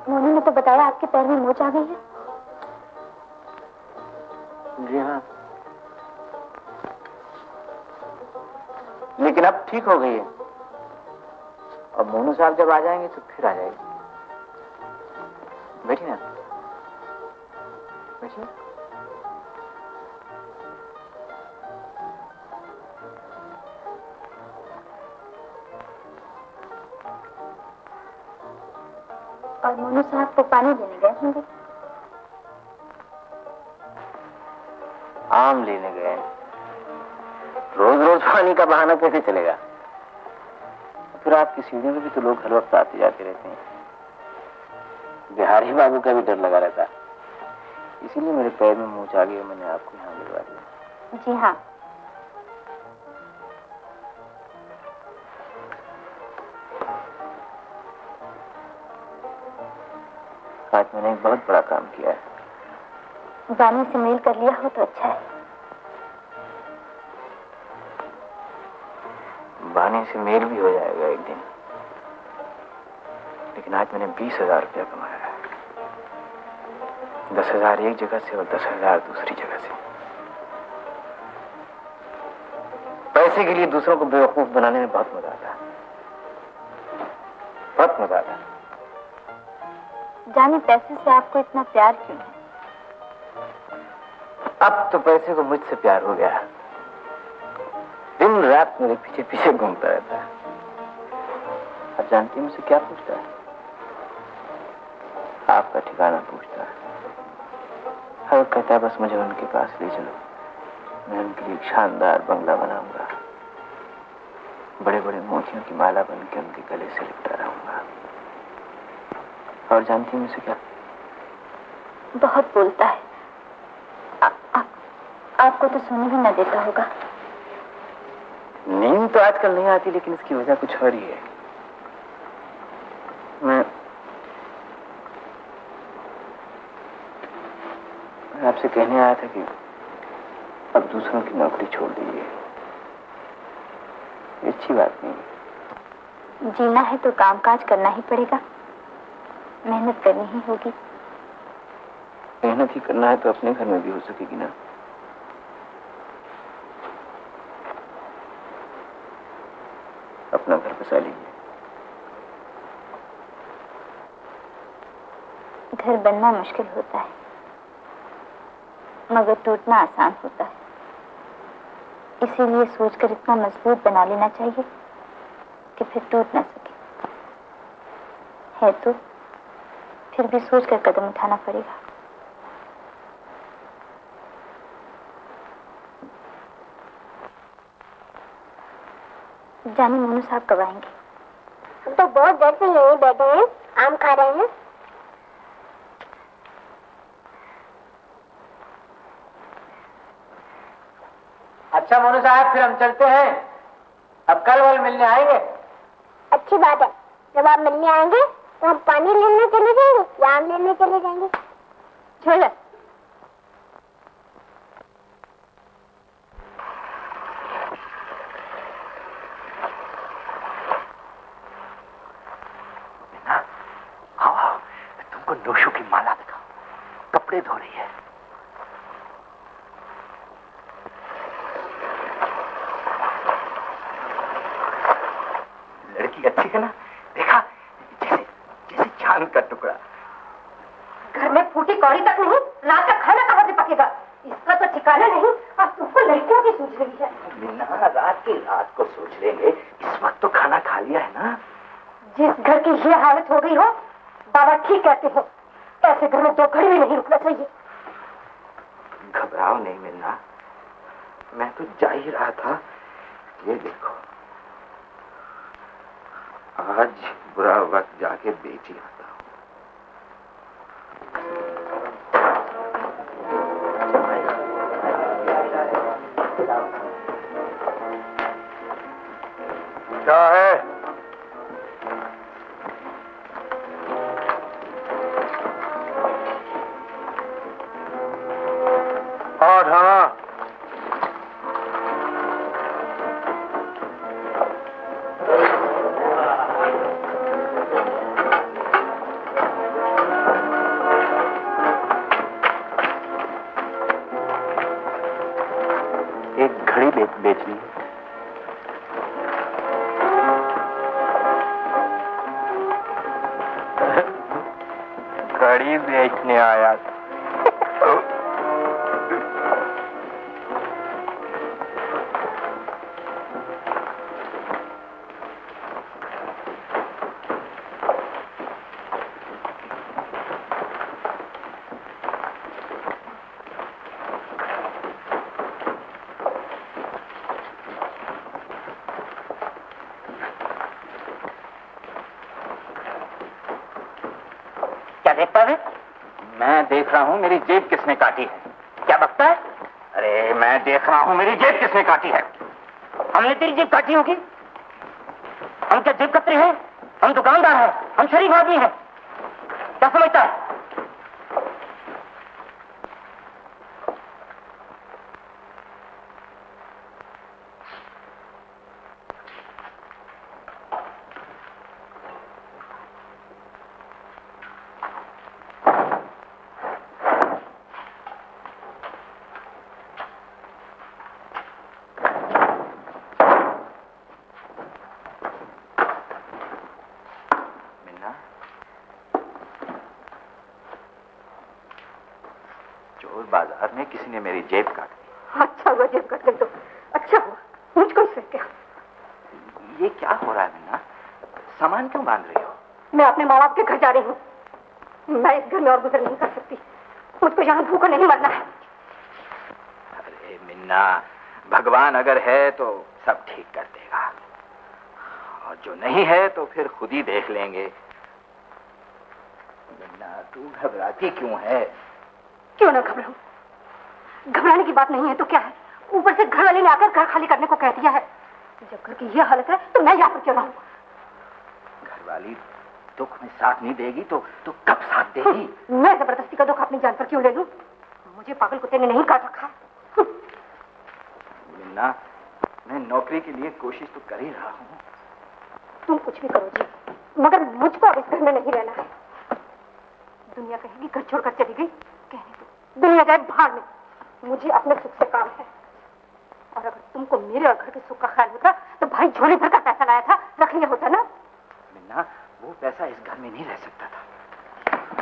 मोनू ने तो बताया आपके पैर में मोच आ गई है। जी हाँ, लेकिन अब ठीक हो गई है। और मोनू साहब जब आ जाएंगे तो फिर आ जाएगी। बैठिए ना, बैठिए। और मोनू साहब को पानी देने गए होंगे। आम लेने गए। रोज रोज पानी का बहाना कैसे चलेगा? फिर आपकी सीढ़ी में भी तो लोग हर वक्त आते जाते रहते हैं। बिहारी बाबू का भी डर लगा रहता, इसीलिए मेरे पैर में मोच आ गई, मैंने आपको यहाँ मिलवा दिया। जी हाँ। आज मैंने एक बहुत बड़ा काम किया है। बानी से मेल कर लिया हो तो अच्छा है। बानी से मेल भी हो जाएगा एक दिन, लेकिन आज मैंने 20,000 रुपया कमाया है। 10,000 एक जगह से और 10,000 दूसरी जगह से। पैसे के लिए दूसरों को बेवकूफ बनाने में बहुत मजा आता है, बहुत मजा आता है। जाने पैसे से आपको इतना प्यार क्यों है? अब तो पैसे को मुझसे प्यार हो गया। दिन रात मेरे पीछे पीछे घूमता रहता है। आप जानती हैं मुझसे क्या पूछता है? आपका ठिकाना पूछता है। हर कहता है बस मुझे उनके पास ले चलो, मैं उनके लिए एक शानदार बंगला बनाऊंगा, बड़े बड़े मोतियों की माला बन के उनके गले से लिपटा रहूंगा। और जानती हैं मुझसे क्या? बहुत बोलता है। आपको तो सोने भी न देता होगा। नींद तो आजकल नहीं आती, लेकिन इसकी वजह कुछ और ही है। मैं आपसे कहने आया था कि अब दूसरों की नौकरी छोड़ दीजिए। ये अच्छी बात नहीं है। जीना है तो कामकाज करना ही पड़ेगा, मेहनत करनी ही होगी। मेहनत ही करना है तो अपने घर में भी हो सकेगी ना। अपना घर बसा लीजिए। घर बनना मुश्किल होता है, मगर टूटना आसान होता है। इसीलिए सोचकर इतना मजबूत बना लेना चाहिए कि फिर टूट ना सके। है तो फिर भी सोचकर कदम उठाना पड़ेगा। जाने मोनू साहब कब आएंगे? हम तो बहुत देर से यहीं बैठे हैं, आम खा रहे हैं। अच्छा मोनू साहब, फिर हम चलते हैं। अब कल वल मिलने आएंगे। अच्छी बात है। जब आप मिलने आएंगे तो हम पानी लेने चले जाएंगे या आम लेने चले जाएंगे? चलो। तुमको नोशू की माला दिखा, कपड़े धो रही है। लड़की अच्छी है ना? देखा, जैसे जैसे चांद का टुकड़ा। घर में फूटी कौड़ी तक नहीं, रात का खाना कहाँ से पकेगा? इसका तो ठिकाना नहीं। अब तुमको लड़कियों की सूझ रही है। मीना, रात की रात को सोच लेंगे, इस वक्त तो खाना खा लिया है ना। जिस घर की ये हालत हो गई हो, बाबा ठीक कहते हैं, ऐसे घर में 2 घड़ी भी नहीं रुकना चाहिए। घबराओ नहीं मीना, मैं तो जा ही रहा था। ये देखो, आज बुरा वक्त जाके बेच ही आता हूं। क्या है? हाँ, एक घड़ी बेच ली। घड़ी बेचने आया था। देखता है? मैं देख रहा हूँ मेरी जेब किसने काटी है। क्या बकता है? अरे मैं देख रहा हूँ मेरी जेब किसने काटी है। हमने तेरी जेब काटी होगी? हम क्या जेब कतरे हैं? हम दुकानदार हैं, हम शरीफ आदमी हैं। क्या समझता है? चोर बाजार में किसी ने मेरी जेब काट दी। अच्छा हुआ जेब कट गई तो। अच्छा हुआ, मुझको इससे क्या? ये क्या हो रहा है मिन्ना? सामान क्यों बांध रही हो? मैं अपने माँ बाप के घर जा रही हूँ। मैं इस घर में और गुजर नहीं कर सकती। मुझको यहाँ भूखा नहीं मरना है। अरे मिन्ना, भगवान अगर है तो सब ठीक कर देगा, और जो नहीं है तो फिर खुद ही देख लेंगे। मिन्ना, तू घबराती क्यों है? क्यों ना घबराऊं? घबराने की बात नहीं है तो क्या है? ऊपर से घर वाले ने आकर घर खाली करने को कह दिया है। जब घर की ये हालत है तो मैं यहाँ पर क्यों रहूं? घरवाली दुख में साथ नहीं देगी तो कब साथ देगी? मैं जबरदस्ती का दुख अपनी जान पर क्यों ले लूं? मुझे पागल कुत्ते ने नहीं काट रखा है। मिन्ना, मैं नौकरी के लिए कोशिश तो कर ही रहा हूँ। तुम कुछ भी करो जी, मगर मुझको अब इस घर में नहीं रहना है। दुनिया कहेगी घर छोड़कर चली गई, कहने दो। दुनिया जाए भाड़ में, मुझे अपने सुख से काम है। और अगर तुमको मेरे और घर के सुख का ख्याल होता तो भाई झोले भर का पैसा लाया था, रख लिया होता ना। मिन्ना, वो पैसा इस घर में नहीं रह सकता था।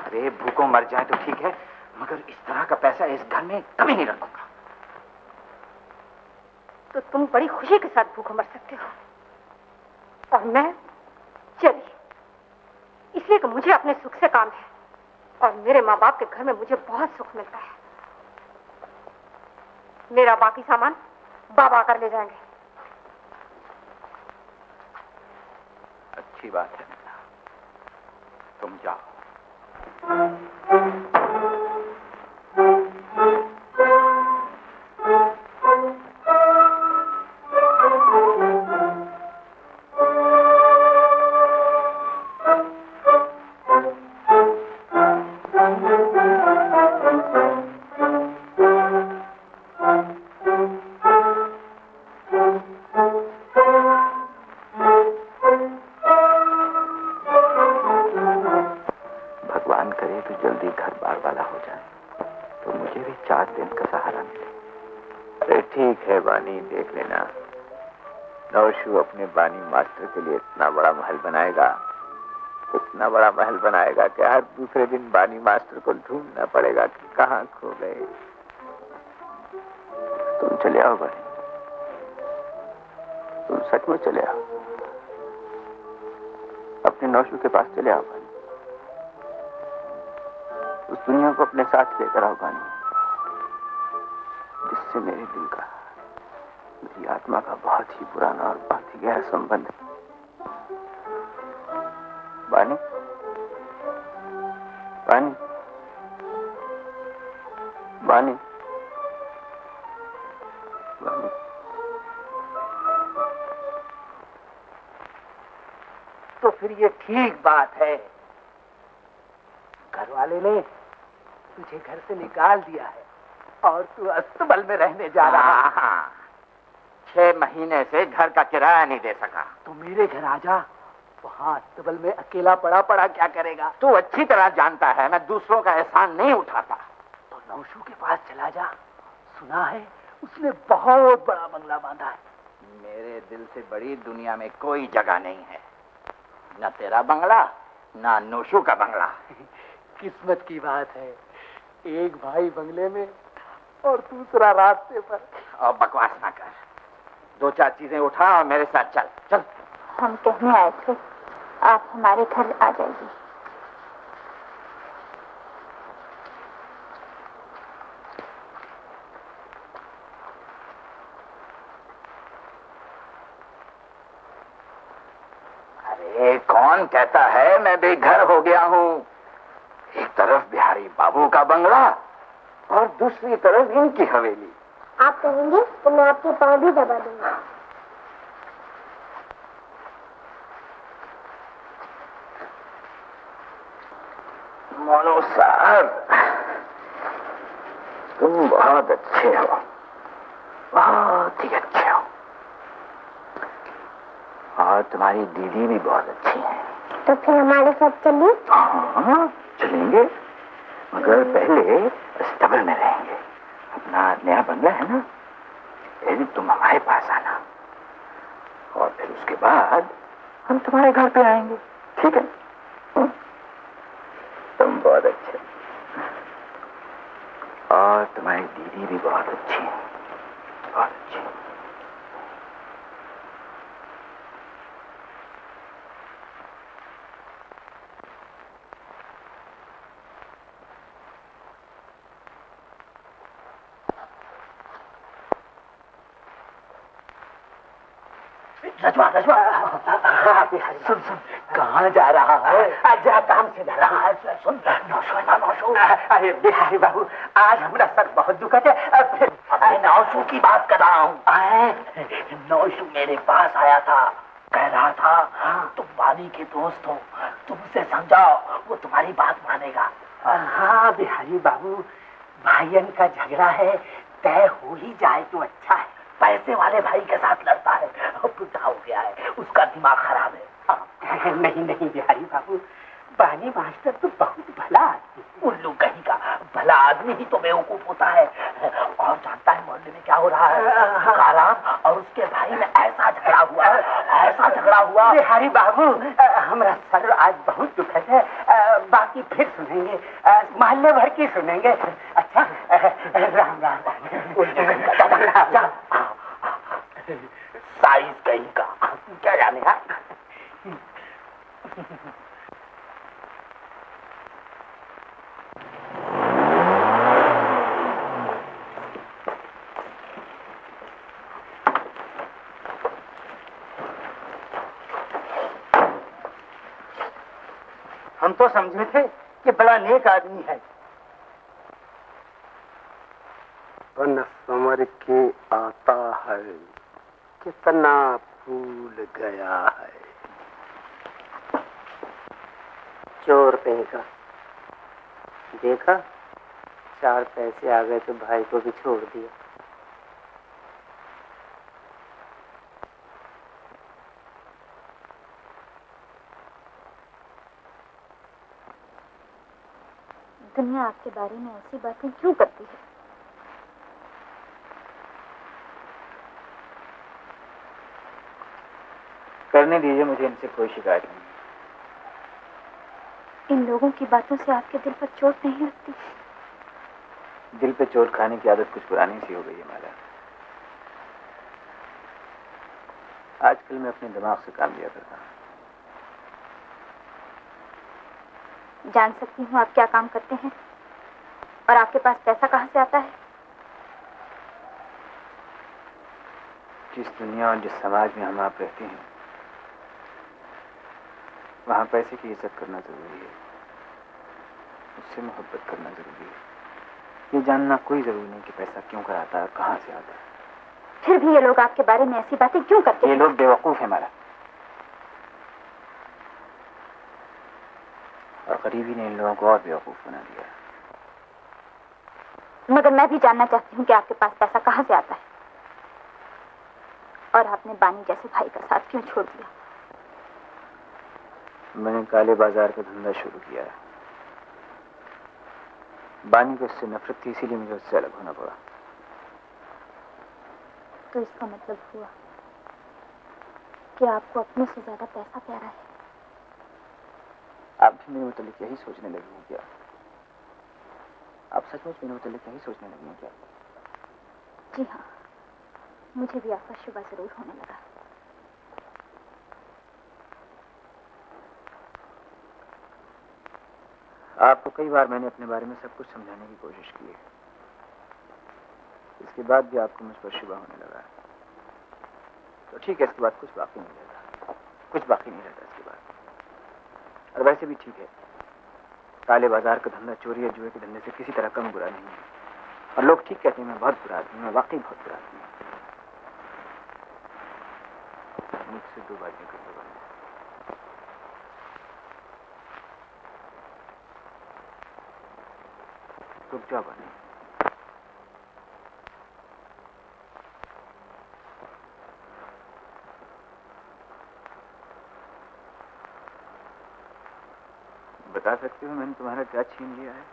अरे भूखों मर जाए तो ठीक है, मगर इस तरह का पैसा इस घर में कभी नहीं रखूंगा। तो तुम बड़ी खुशी के साथ भूखों मर सकते हो, और मैं चली, इसलिए कि मुझे अपने सुख से काम है, और मेरे माँ बाप के घर में मुझे बहुत सुख मिलता है। मेरा बाकी सामान बाबा कर ले जाएंगे। अच्छी बात है मिन्ना, तुम जाओ। भगवान करे तो जल्दी घर बार वाला हो जाए, तो मुझे भी 4 दिन का सहारा मिले। अरे ठीक है बानी, देख लेना। नौशू अपने बानी मास्टर के लिए इतना बड़ा महल बनाएगा, इतना बड़ा महल बनाएगा कि हर दूसरे दिन बानी मास्टर को ढूंढना पड़ेगा कि कहाँ खो गए। तुम चले आओ बानी, तुम सच में चले आओ, अपने नौशू के पास चले आओ बानी। उस दुनिया को अपने साथ लेकर आओ बानी, जिससे मेरे दिल का, मेरी आत्मा का बहुत ही पुराना और बहुत ही गहरा संबंध है। बानी, बानी, बानी, बानी। तो फिर ये ठीक बात है, घर वाले ने तुझे घर से निकाल दिया है और तू अस्तबल में रहने जा रहा है। हाँ, 6 महीने से घर का किराया नहीं दे सका। तो मेरे घर आ जा, वहाँ अस्तबल में अकेला पड़ा पड़ा क्या करेगा? तू अच्छी तरह जानता है मैं दूसरों का एहसान नहीं उठाता। तो नौशू के पास चला जा, सुना है उसने बहुत बड़ा बंगला बांधा है। मेरे दिल से बड़ी दुनिया में कोई जगह नहीं है, न तेरा बंगला न नौशू का बंगला। किस्मत की बात है, एक भाई बंगले में और दूसरा रास्ते पर। और बकवास ना कर, 2-4 चीजें उठा और मेरे साथ चल। चल। हम कहने आए थे, आप हमारे घर आ जाइए। अरे कौन कहता है मैं बेघर हो गया हूँ? एक तरफ बिहारी बाबू का बंगला और दूसरी तरफ इनकी हवेली। आप कहेंगे तो मैं आपके पाँव भी दबा दूंगा। मोनो साहब, तुम बहुत अच्छे हो, बहुत ही अच्छे हो, और तुम्हारी दीदी भी बहुत अच्छी है। तो फिर हमारे साथ चलिए। हाँ, चलेंगे, मगर पहले स्टबल में रहेंगे। अपना नया बंगला है ना, फिर तुम हमारे पास आना, और फिर उसके बाद हम तुम्हारे घर पे आएंगे, ठीक है? तुम बहुत अच्छे, और तुम्हारी दीदी भी बहुत अच्छी है, बहुत अच्छी। रजवा रजवा, सुन सुन, कहाँ जा रहा है? जा काम से जा रहा है। सुन नौशो ना नौशो। अरे बिहारी बाबू, आज हमारा सर बहुत दुखत है। फिर नौशो की बात कर रहा हूँ। नौशो मेरे पास आया था, कह रहा था तुम बानी के दोस्त हो, तुमसे समझाओ, वो तुम्हारी बात मानेगा। हाँ बिहारी बाबू, भाईयन का झगड़ा है, तय हो ही जाए तो अच्छा है। पैसे वाले भाई के साथ लड़ता है, बुढ़ा हो गया है, उसका दिमाग खराब है। नहीं नहीं बिहारी बाबू, बानी मास्टर तो बहुत भला आदमी, उल्लू कहीं का भला आदमी ही तो बेवकूफ होता है। और जानता है मोहल्ले में क्या हो रहा है? काराम और उसके भाई में ऐसा झगड़ा हुआ, ऐसा झगड़ा हुआ। बिहारी बाबू, हमारा सर आज बहुत दुखद है, बाकी फिर सुनेंगे, मोहल्ले भर की सुनेंगे। अच्छा, राम राम। साइज कहीं का क्या जाने का। हम तो समझे थे कि बड़ा नेक आदमी है। बन समर के आता है, कितना फूल गया है। चोर कहीं का, देखा 4 पैसे आ गए तो भाई को भी छोड़ दिया। दुनिया आपके बारे में ऐसी बातें क्यों करती है? करने दीजिए, मुझे इनसे कोई शिकायत नहीं। इन लोगों की बातों से आपके दिल पर चोट नहीं लगती? दिल पे चोट खाने की आदत कुछ पुरानी सी हो गई है माला। आजकल मैं अपने दिमाग से काम लिया करता हूँ। जान सकती हूँ आप क्या काम करते हैं और आपके पास पैसा कहाँ से आता है? जिस दुनिया और जिस समाज में हम आप रहते हैं, वहाँ पैसे की इज्जत करना जरूरी है, उससे मोहब्बत करना जरूरी है। ये जानना कोई जरूरी नहीं कि पैसा क्यों कराता है, कहाँ से आता है। फिर भी ये लोग आपके बारे में ऐसी बातें क्यों करते हैं? ये लोग बेवकूफ है माला, और गरीबी ने इन लोगों को और बेवकूफ बना दिया। मगर मैं भी जानना चाहती हूँ कि आपके पास पैसा कहाँ से आता है और आपने बानी जैसे भाई का साथ क्यों छोड़ दिया? मैंने काले बाजार का धंधा शुरू किया है। बानी को इससे नफरत थी, इसीलिए मुझे उससे अलग होना पड़ा। तो इसका मतलब हुआ कि आपको अपने से ज्यादा पैसा प्यारा है। आप भी मेरे मुतालिक यही सोचने लगी हैं क्या? आप सचमुच मेरे मुतालिक यही सोचने लगी हैं क्या? जी हाँ, मुझे भी आपका शुबा जरूर होने लगा। आपको कई बार मैंने अपने बारे में सब कुछ समझाने की कोशिश की है, इसके बाद भी आपको मुझ पर शुबा होने लगा है। तो ठीक है, इसके बाद कुछ बाकी नहीं रहता, कुछ बाकी नहीं रहता इसके बाद। और वैसे भी ठीक है, काले बाजार का धंधा चोरी या जुए के धंधे से किसी तरह कम बुरा नहीं है। और लोग ठीक कहते हैं मैं बहुत बुरा आदमी, मैं वाकई बहुत बुरा आदमी। मुझसे दो बातें कर दो बानी। रुक जाओ बानी। बता सकते हो मैंने तुम्हारा क्या छीन लिया है?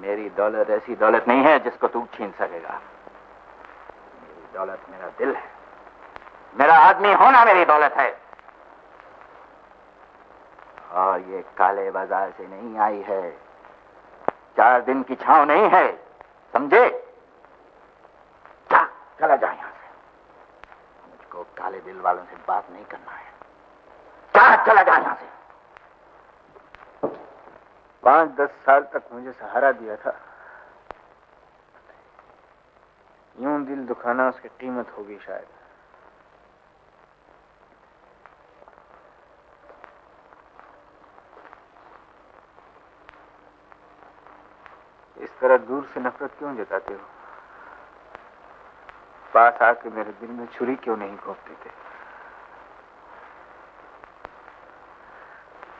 मेरी दौलत ऐसी दौलत नहीं है जिसको तू छीन सकेगा। मेरी दौलत मेरा दिल है, मेरा आदमी होना मेरी दौलत है। और ये काले बाजार से नहीं आई है, 4 दिन की छांव नहीं है, समझे? जा, चला जा यहां से। मुझको काले दिल वालों से बात नहीं करना है। जा, चला जा यहां से। 5-10 साल तक मुझे सहारा दिया था, यूं दिल दुखाना उसकी कीमत होगी शायद। इस तरह दूर से नफरत क्यों जताते हो? पास आके मेरे दिल में छुरी क्यों नहीं घोंप देते?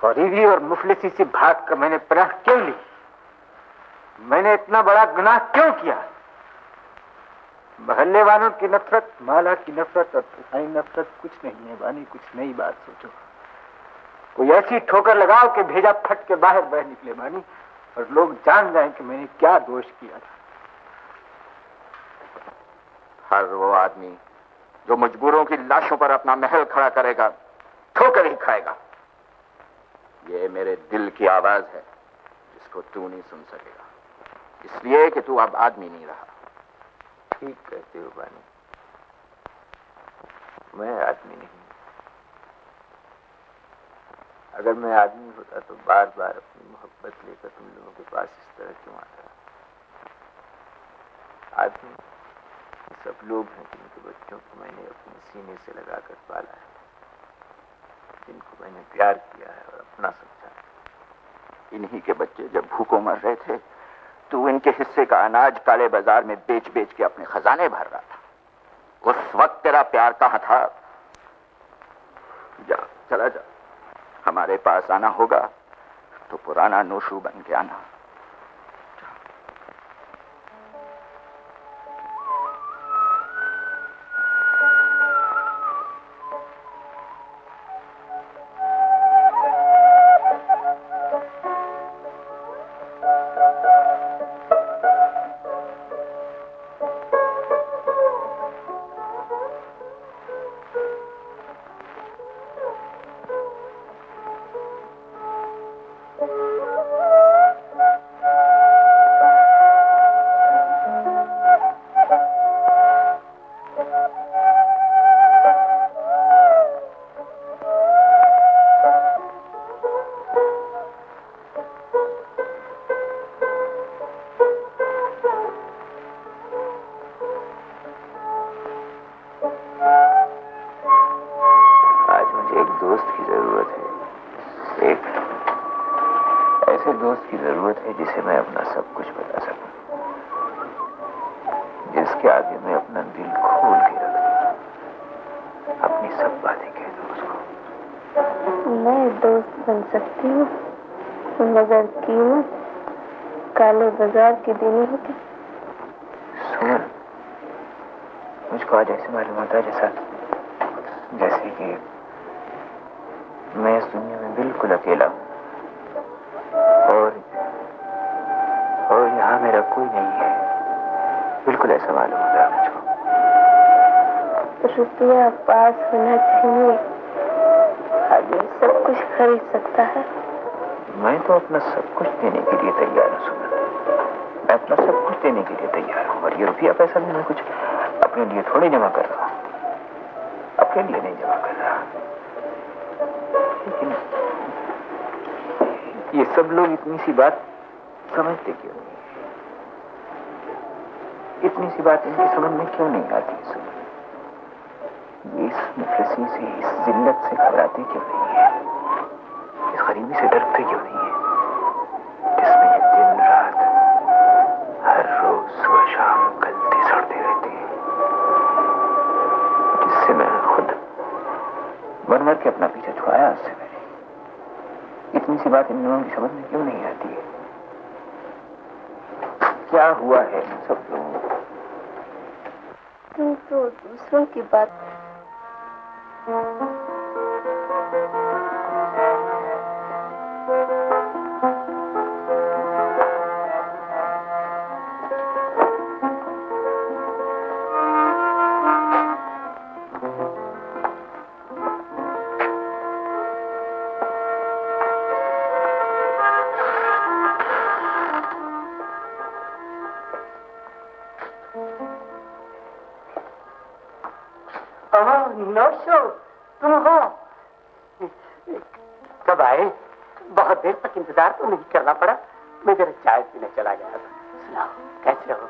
गरीबी और मुफलिसी से भाग कर मैंने पनाह क्यों ली? मैंने इतना बड़ा गुनाह क्यों किया? महल्ले वालों की नफरत, माला की नफरत और तुम्हारी नफरत कुछ नहीं है बानी, कुछ नई बात सोचो। कोई ऐसी ठोकर लगाओ कि भेजा फट के बाहर बह निकले बानी, और लोग जान जाएं कि मैंने क्या दोष किया था। हर वो आदमी जो मजबूरों की लाशों पर अपना महल खड़ा करेगा, ठोकर ही खाएगा। ये मेरे दिल की आवाज है जिसको तू नहीं सुन सकेगा, इसलिए कि तू अब आदमी नहीं रहा। ठीक कहते हो बानी, मैं आदमी नहीं। अगर मैं आदमी होता तो बार बार अपनी मोहब्बत लेकर तुम लोगों के पास इस तरह क्यों आता? आदमी सब लोग हैं जिनके बच्चों को मैंने अपने सीने से लगाकर पाला है, जिनको मैंने प्यार किया है और अपना समझा है। इन्हीं के बच्चे जब भूखों मर रहे थे, तू इनके हिस्से का अनाज काले बाजार में बेच बेच के अपने खजाने भर रहा था। उस वक्त तेरा प्यार कहां था? जा, चला जा। हमारे पास आना होगा तो पुराना नोशू बन के आना। दोस्त की जरूरत है जिसे मैं अपना सब कुछ बता सकूं, जिसके आगे मैं अपना दिल खोल के रख दूं, अपनी सब बातें कह दूं उसको। मैं दोस्त बन सकती हूँ मगर कीमत काले बाजार की देनी होगी। सुमन, मुझको आज ऐसे मालूम होता है जैसे कि मैं इस दुनिया में बिल्कुल अकेला हूँ और यहाँ मेरा कोई नहीं है। बिल्कुल ऐसा मालूम होता है मुझको। रुपया पास होना चाहिए, आदमी सब कुछ खरीद सकता है। मैं तो अपना सब कुछ देने के लिए तैयार हूँ सुमन, मैं अपना सब कुछ देने के लिए तैयार हूँ। और ये रुपया पैसा भी मैं कुछ अपने लिए थोड़ी जमा कर रहा हूँ, अपने लिए नहीं जमा कर रहा। लेकिन ये सब लोग इतनी सी बात समझते क्यों नहीं? इतनी सी बात इनकी समझ में क्यों नहीं आती? ये इस मुफलिसी से, इस जिल्लत से घबराते क्यों नहीं है? गरीबी से डरते क्यों नहीं है, जिसमें ये दिन रात हर रोज सुबह शाम गलती सड़ती रहती है, जिससे मैं खुद मर मर के अपना पीछा छुड़ाया उससे। मेरी इतनी सी बात इन लोगों की समझ में क्यों नहीं आती है? क्या हुआ है इन सब लोगों को? तुम तो दूसरों की बात नौशो, तुम हो? कब आए? बहुत देर तक इंतजार तो नहीं करना पड़ा। मैं जरा चाय पीने चला गया था। सुनाओ, कैसे हो?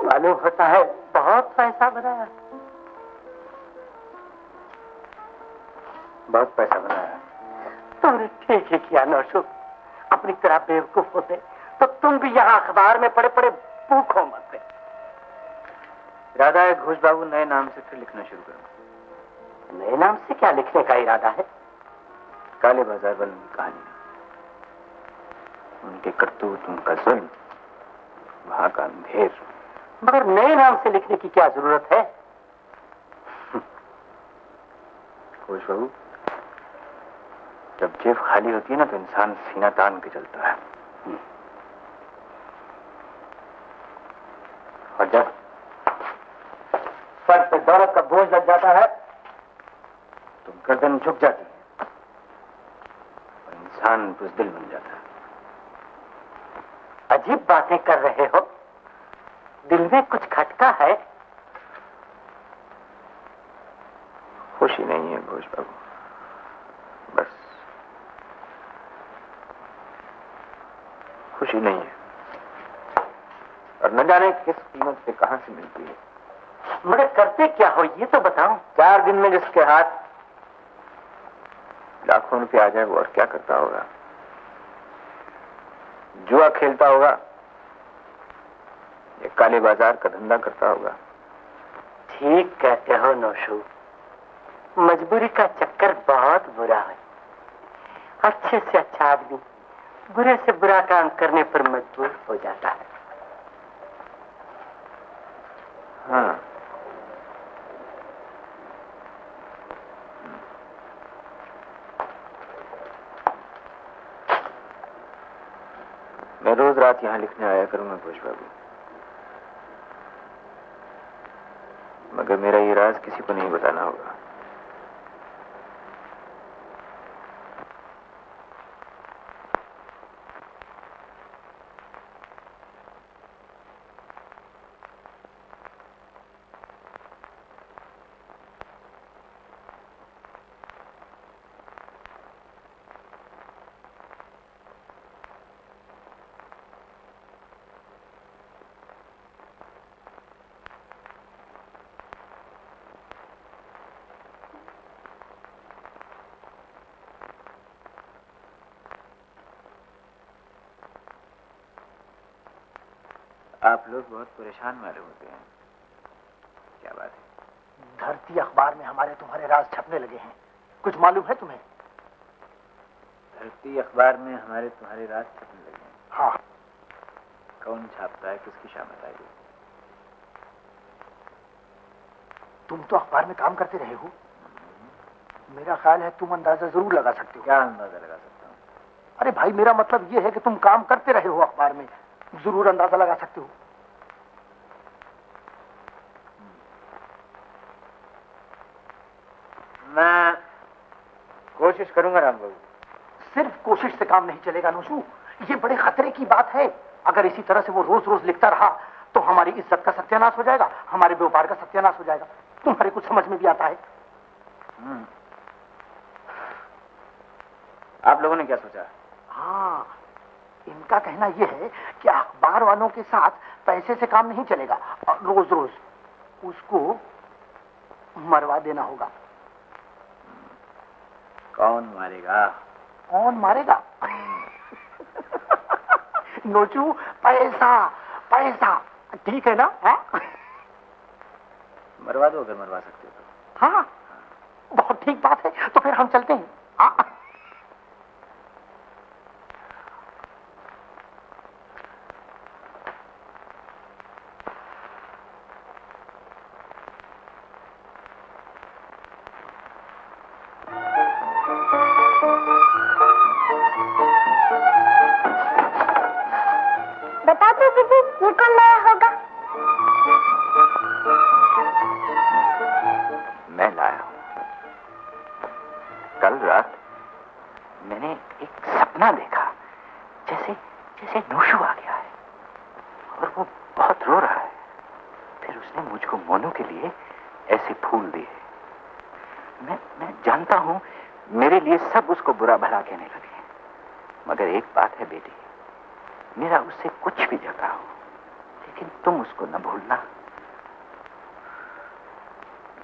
मालूम होता है बहुत पैसा बनाया। बहुत पैसा बनाया। तुमने ठीक ही किया नौशो। अपनी तरह बेवकूफ होते तो तुम भी यहाँ अखबार में पड़े पड़े भूखों मरते। इरादा है घोष बाबू नए नाम से फिर लिखना शुरू करूंगा। नए नाम से क्या लिखने का इरादा है? काले बाजार वालों की कहानी, उनके करतूत, उनका जुल्म, वहां का अंधेर। मगर नए नाम से लिखने की क्या जरूरत है? घोष बाबू, जब जेब खाली होती है ना तो इंसान सीना तान के चलता है। और जब सर पे दौलत का बोझ लग जाता है तो गर्दन झुक जाती है और इंसान बुज़दिल बन जाता है। अजीब बातें कर रहे हो। दिल में कुछ खटका है? खुशी नहीं है घोष बाबू, बस खुशी नहीं है, और न जाने किस कीमत पे कहां से मिलती है। मगर करते क्या हो ये तो बताओ। 4 दिन में जिसके हाथ लाखों रुपए आ जाए वो और क्या करता होगा? जुआ खेलता होगा या काले बाजार का धंधा करता होगा? ठीक कहते हो नौशू, मजबूरी का चक्कर बहुत बुरा है। अच्छे से अच्छा आदमी बुरे से बुरा काम करने पर मजबूर हो जाता है। हाँ, मैं रोज रात यहां लिखने आया करूंगा घोष बाबू, मगर मेरा ये राज किसी को नहीं बताना होगा। आप लोग बहुत परेशान मालूम होते हैं, क्या बात है? धरती अखबार में हमारे तुम्हारे राज छपने लगे हैं, कुछ मालूम है तुम्हें? धरती अखबार में हमारे तुम्हारे राज छपने लगे हैं? हाँ। कौन छापता है, किसकी शामत आएगी? तुम तो अखबार में काम करते रहे हो, मेरा ख्याल है तुम अंदाजा जरूर लगा सकते हो। क्या अंदाजा लगा सकता हूँ? अरे भाई, मेरा मतलब ये है कि तुम काम करते रहे हो अखबार में, जरूर अंदाजा लगा सकते हो। मैं कोशिश करूंगा राम बाबू। सिर्फ कोशिश से काम नहीं चलेगा नौशू, ये बड़े खतरे की बात है। अगर इसी तरह से वो रोज रोज लिखता रहा तो हमारी इज्जत का सत्यानाश हो जाएगा, हमारे व्यापार का सत्यानाश हो जाएगा। तुम्हारे कुछ समझ में भी आता है? आप लोगों ने क्या सोचा? हाँ, इनका कहना यह है कि अखबार वालों के साथ पैसे से काम नहीं चलेगा और रोज रोज उसको मरवा देना होगा। कौन मारेगा? कौन मारेगा? नोचू, पैसा पैसा, ठीक है ना? मरवा दो अगर मरवा सकते हो तो। हाँ, बहुत ठीक बात है, तो फिर हम चलते हैं। बता दो दीदी, ये कौन लाया होगा? मैं लाया हूं। कल रात मैंने एक सपना देखा, जैसे जैसे नोशू आ गया है और वो बहुत रो रहा है। फिर उसने मुझको मोनू के लिए ऐसे फूल दिए। मैं जानता हूं मेरे लिए सब उसको बुरा भला कहने लगे, मगर एक बात है बेटी, मेरा उससे कुछ भी झगड़ा हो, लेकिन तुम उसको न भूलना।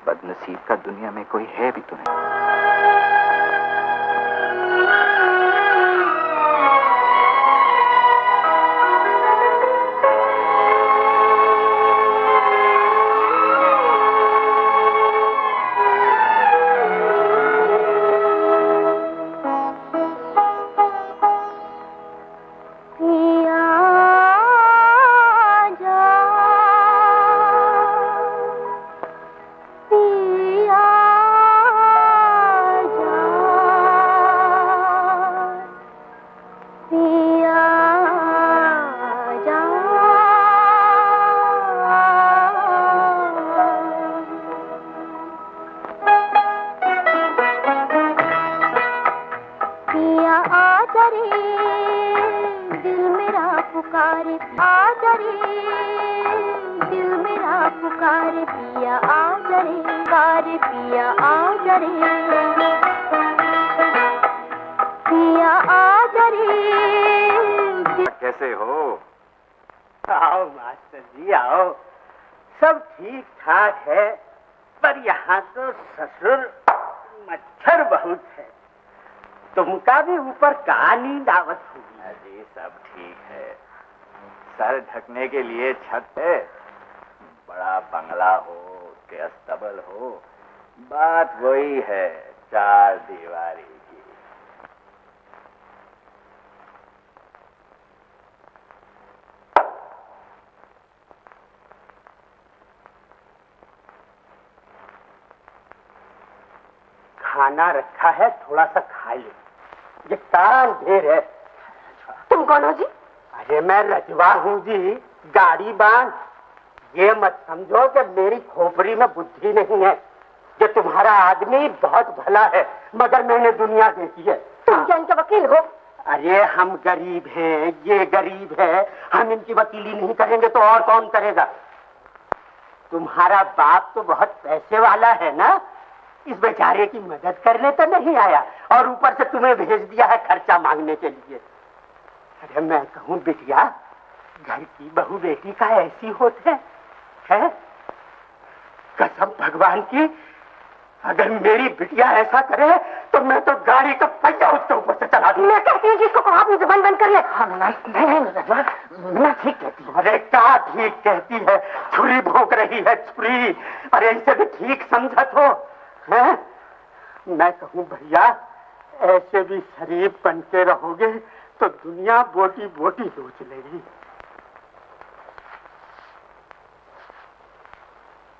बदनसीब का दुनिया में कोई है भी तो नहीं। कैसे हो? आओ मास्टर जी आओ, सब ठीक ठाक है, पर यहाँ तो ससुर मच्छर बहुत है। तुमका भी ऊपर कहाँ नींद आवत होगी? जी सब ठीक है, सर ढकने के लिए छत है, बड़ा बंगला हो के अस्तबल हो, बात वही है, चार दीवारी की। खाना रखा है, थोड़ा सा खा ले, ये कान ढेर है। तुम कौन हो जी? अरे मैं रजवा हूँ जी, गाड़ी बांध। ये मत समझो कि मेरी खोपड़ी में बुद्धि नहीं है। ये तुम्हारा आदमी बहुत भला है, मगर मैंने दुनिया देखी है। तुम क्या इनके वकील हो? अरे हम गरीब हैं, ये गरीब है, हम इनकी वकीली नहीं करेंगे तो और कौन करेगा? तुम्हारा बाप तो बहुत पैसे वाला है ना, इस बेचारे की मदद करने तो नहीं आया, और ऊपर से तुम्हें भेज दिया है खर्चा मांगने के लिए। अरे मैं कहूँ बिटिया, घर की बहू बेटी का ऐसी होते है? कसम भगवान की, अगर मेरी बिटिया ऐसा करे तो मैं तो गाड़ी का पहिया उसके ऊपर से चला दूं। मैं कहती हूँ जिसको कहो अपनी जुबान बंद कर ले। मैं ठीक कहती हूँ। अरे क्या ठीक कहती है, छुरी भोंक रही है छुरी। अरे इसे भी ठीक समझत हो है? मैं कहूँ भैया, ऐसे भी शरीफ बन के रहोगे तो दुनिया बोटी बोटी नोच लेगी।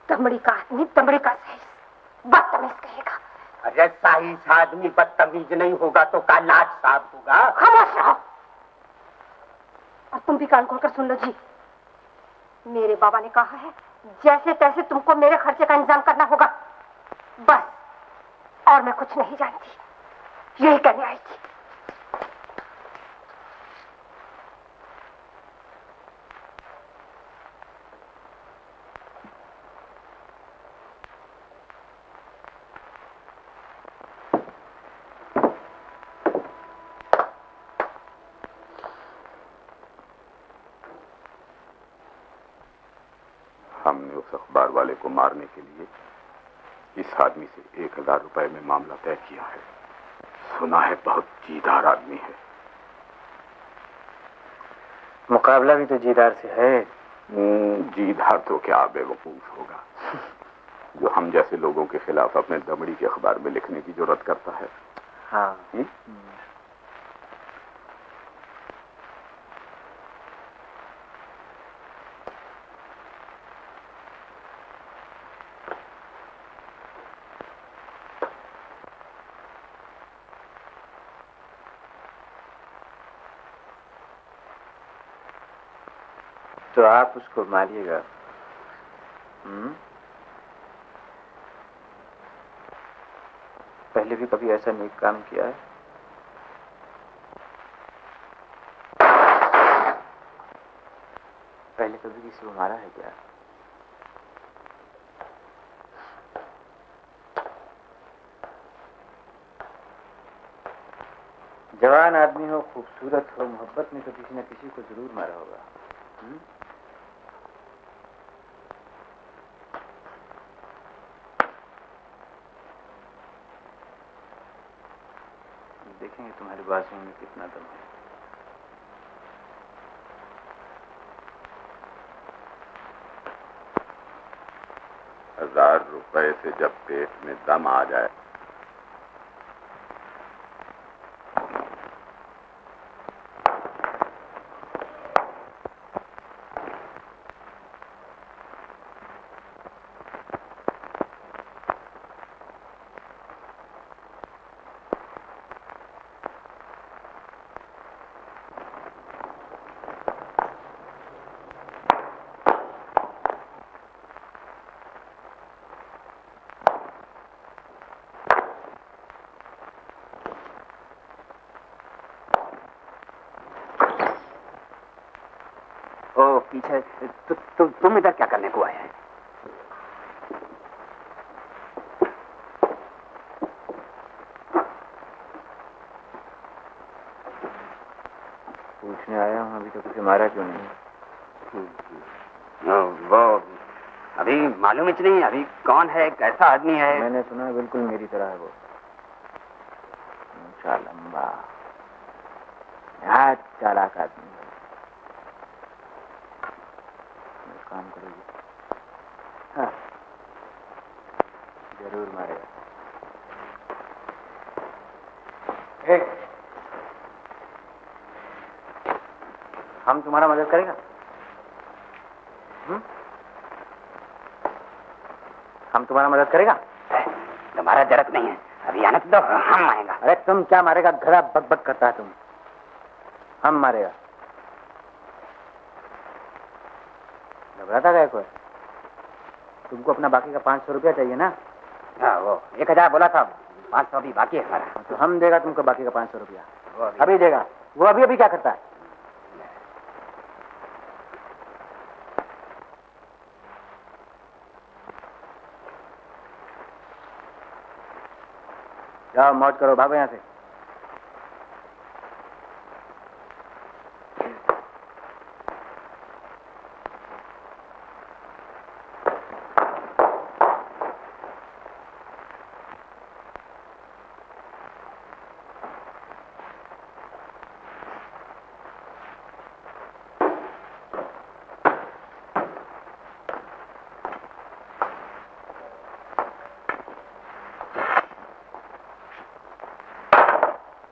दमड़ी का आदमी दमड़ी का सही बदतमीज कहेगा। अरे साइस आदमी बदतमीज नहीं होगा तो का लाज साफ होगा? खामोश रहो। और तुम भी कान खोलकर सुन लो जी, मेरे बाबा ने कहा है जैसे तैसे तुमको मेरे खर्चे का इंतजाम करना होगा, बस। और मैं कुछ नहीं जानती, यही कहने आई थी। हमने उस अखबार वाले को मारने के लिए इस आदमी से 1000 रुपए में मामला तय किया है। सुना है बहुत जीदार आदमी है। मुकाबला भी तो जीदार से है। जीदार तो क्या बेवकूफ होगा जो हम जैसे लोगों के खिलाफ अपने दमड़ी के अखबार में लिखने की जरूरत करता है। हाँ। तो आप उसको मारिएगा। पहले भी कभी ऐसा नेक काम किया है? पहले कभी किसी को मारा है क्या? जवान आदमी हो, खूबसूरत हो, मोहब्बत में तो किसी न किसी को जरूर मारा होगा। देखेंगे तुम्हारी बातों में कितना दम है। 1000 रुपए से जब पेट में दम आ जाए पीछे तुम इधर क्या करने को आए हैं? पूछने आया हूँ, अभी तो किसी मारा क्यों नहीं? वो अभी मालूम ही नहीं अभी कौन है, कैसा आदमी है? मैंने सुना बिल्कुल मेरी तरह है वो। ऊंचा लंबा चालाक आदमी है। काम करोगी? हाँ, जरूर मारेगा। हम तुम्हारा मदद करेगा? हम तुम्हारा मदद करेगा? तुम्हारा जरूरत नहीं है, अभी आने दो, हम आएगा। अरे तुम क्या मारेगा? घड़ा बक बक करता है तुम। हम मारेगा। घबराता क्या कोई? तुमको अपना बाकी का 500 रुपया चाहिए ना? हाँ, वो 1000 बोला था, 500 अभी बाकी है हमारा। तो हम देगा तुमको बाकी का 500 रुपया। अभी देगा। वो अभी क्या करता है? जाओ मौज करो, भागो यहाँ से।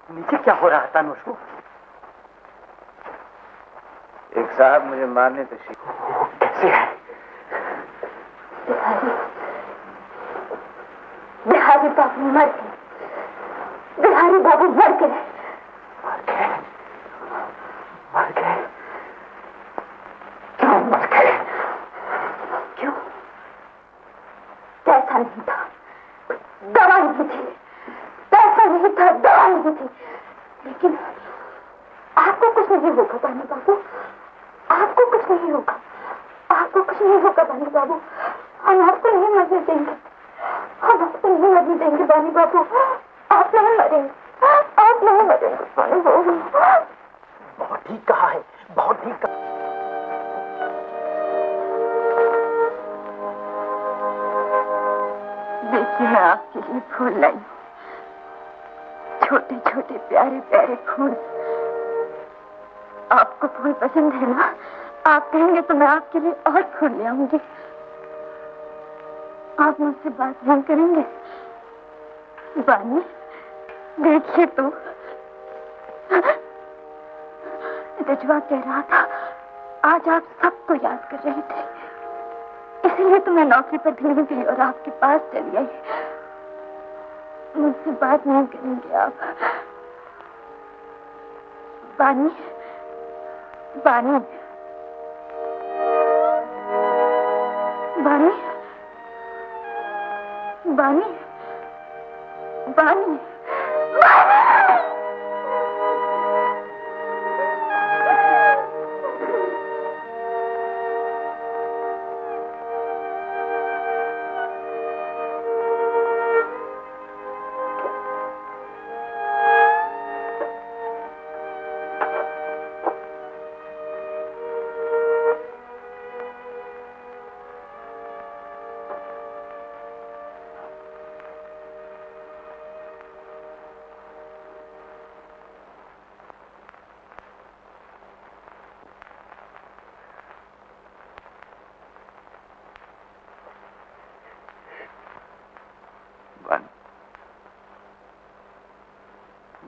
नीचे क्या हो रहा था नोशू? एक साहब मुझे मारने तशरीफ। कैसे है? बिहारी बाबू मर गए। बिहारी बाबू मर गए। मर गए? मर गए? क्यों मर गए? क्यों? पैसा नहीं था, दवा नहीं थी। पैसा नहीं था, दवा नहीं थी। लेकिन आपको कुछ नहीं होगा बानी बाबू, आपको कुछ नहीं होगा, आपको कुछ नहीं होगा बानी बाबू। हम आपको नहीं मरने देंगे, हम आपको नहीं मरने देंगे बानी बाबू। आप नहीं मरेंगे, आप नहीं मरेंगे बानी बाबू। बहुत ठीक कहा है, बहुत ठीक कहा। देखिए मैं आपके लिए फूल लाई। छोटे छोटे प्यारे प्यारे फूल। आपको फूल पसंद है ना? आप कहेंगे तो मैं आपके लिए और फूल ले आऊंगी। आप मुझसे बात नहीं करेंगे? बानी, देखिए तो, रिजवा कह रहा था आज आप सबको याद कर रहे थे, इसीलिए तो मैं नौकरी पर ढूंढ गई और आपके पास चली आई। मुझसे बात नहीं करेंगे आप? बानी, बानी, बानी, बानी, बानी,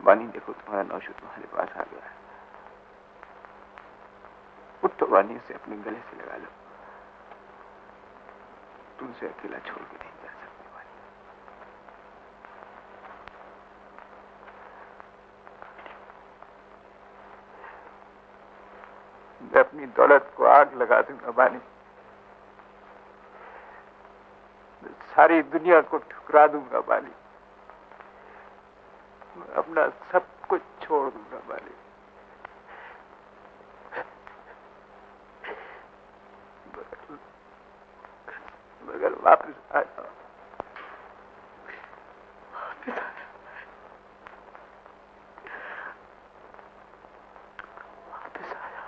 बानी, देखो तुम्हारा नौशू तुम्हारे पास आ गया है। उठ तो बानी, उसे अपने गले से लगा लो। तुमसे अकेला छोड़ के नहीं जा सकती बानी। मैं अपनी दौलत को आग लगा दूंगा बानी। मैं सारी दुनिया को ठुकरा दूंगा बानी। मैं अपना सब कुछ छोड़ दूंगा बानी। मगर वापस आ जाओ, वापस आ जाओ, वापस आ जाओ।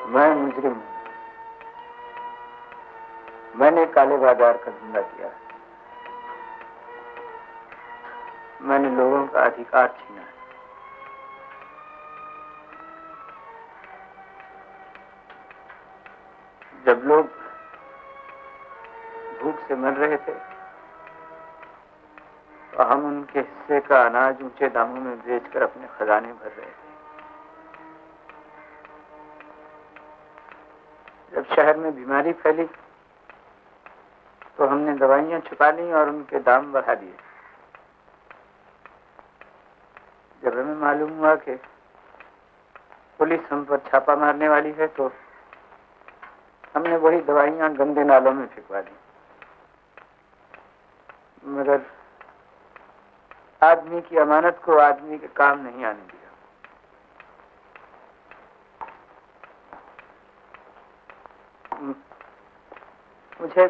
मैं मुजरिम हूं। मैंने काले बाजार का धंधा किया। मैंने लोगों का अधिकार छीना है। जब लोग भूख से मर रहे थे तो हम उनके हिस्से का अनाज ऊंचे दामों में बेचकर अपने खजाने भर रहे थे। जब शहर में बीमारी फैली तो हमने दवाइयां छुपा ली और उनके दाम बढ़ा दिए। जब हमें मालूम हुआ कि पुलिस हम पर छापा मारने वाली है तो हमने वही दवाइयां गंदे नालों में फेंकवा दी। मगर आदमी की अमानत को आदमी के काम नहीं आने दिया। मुझे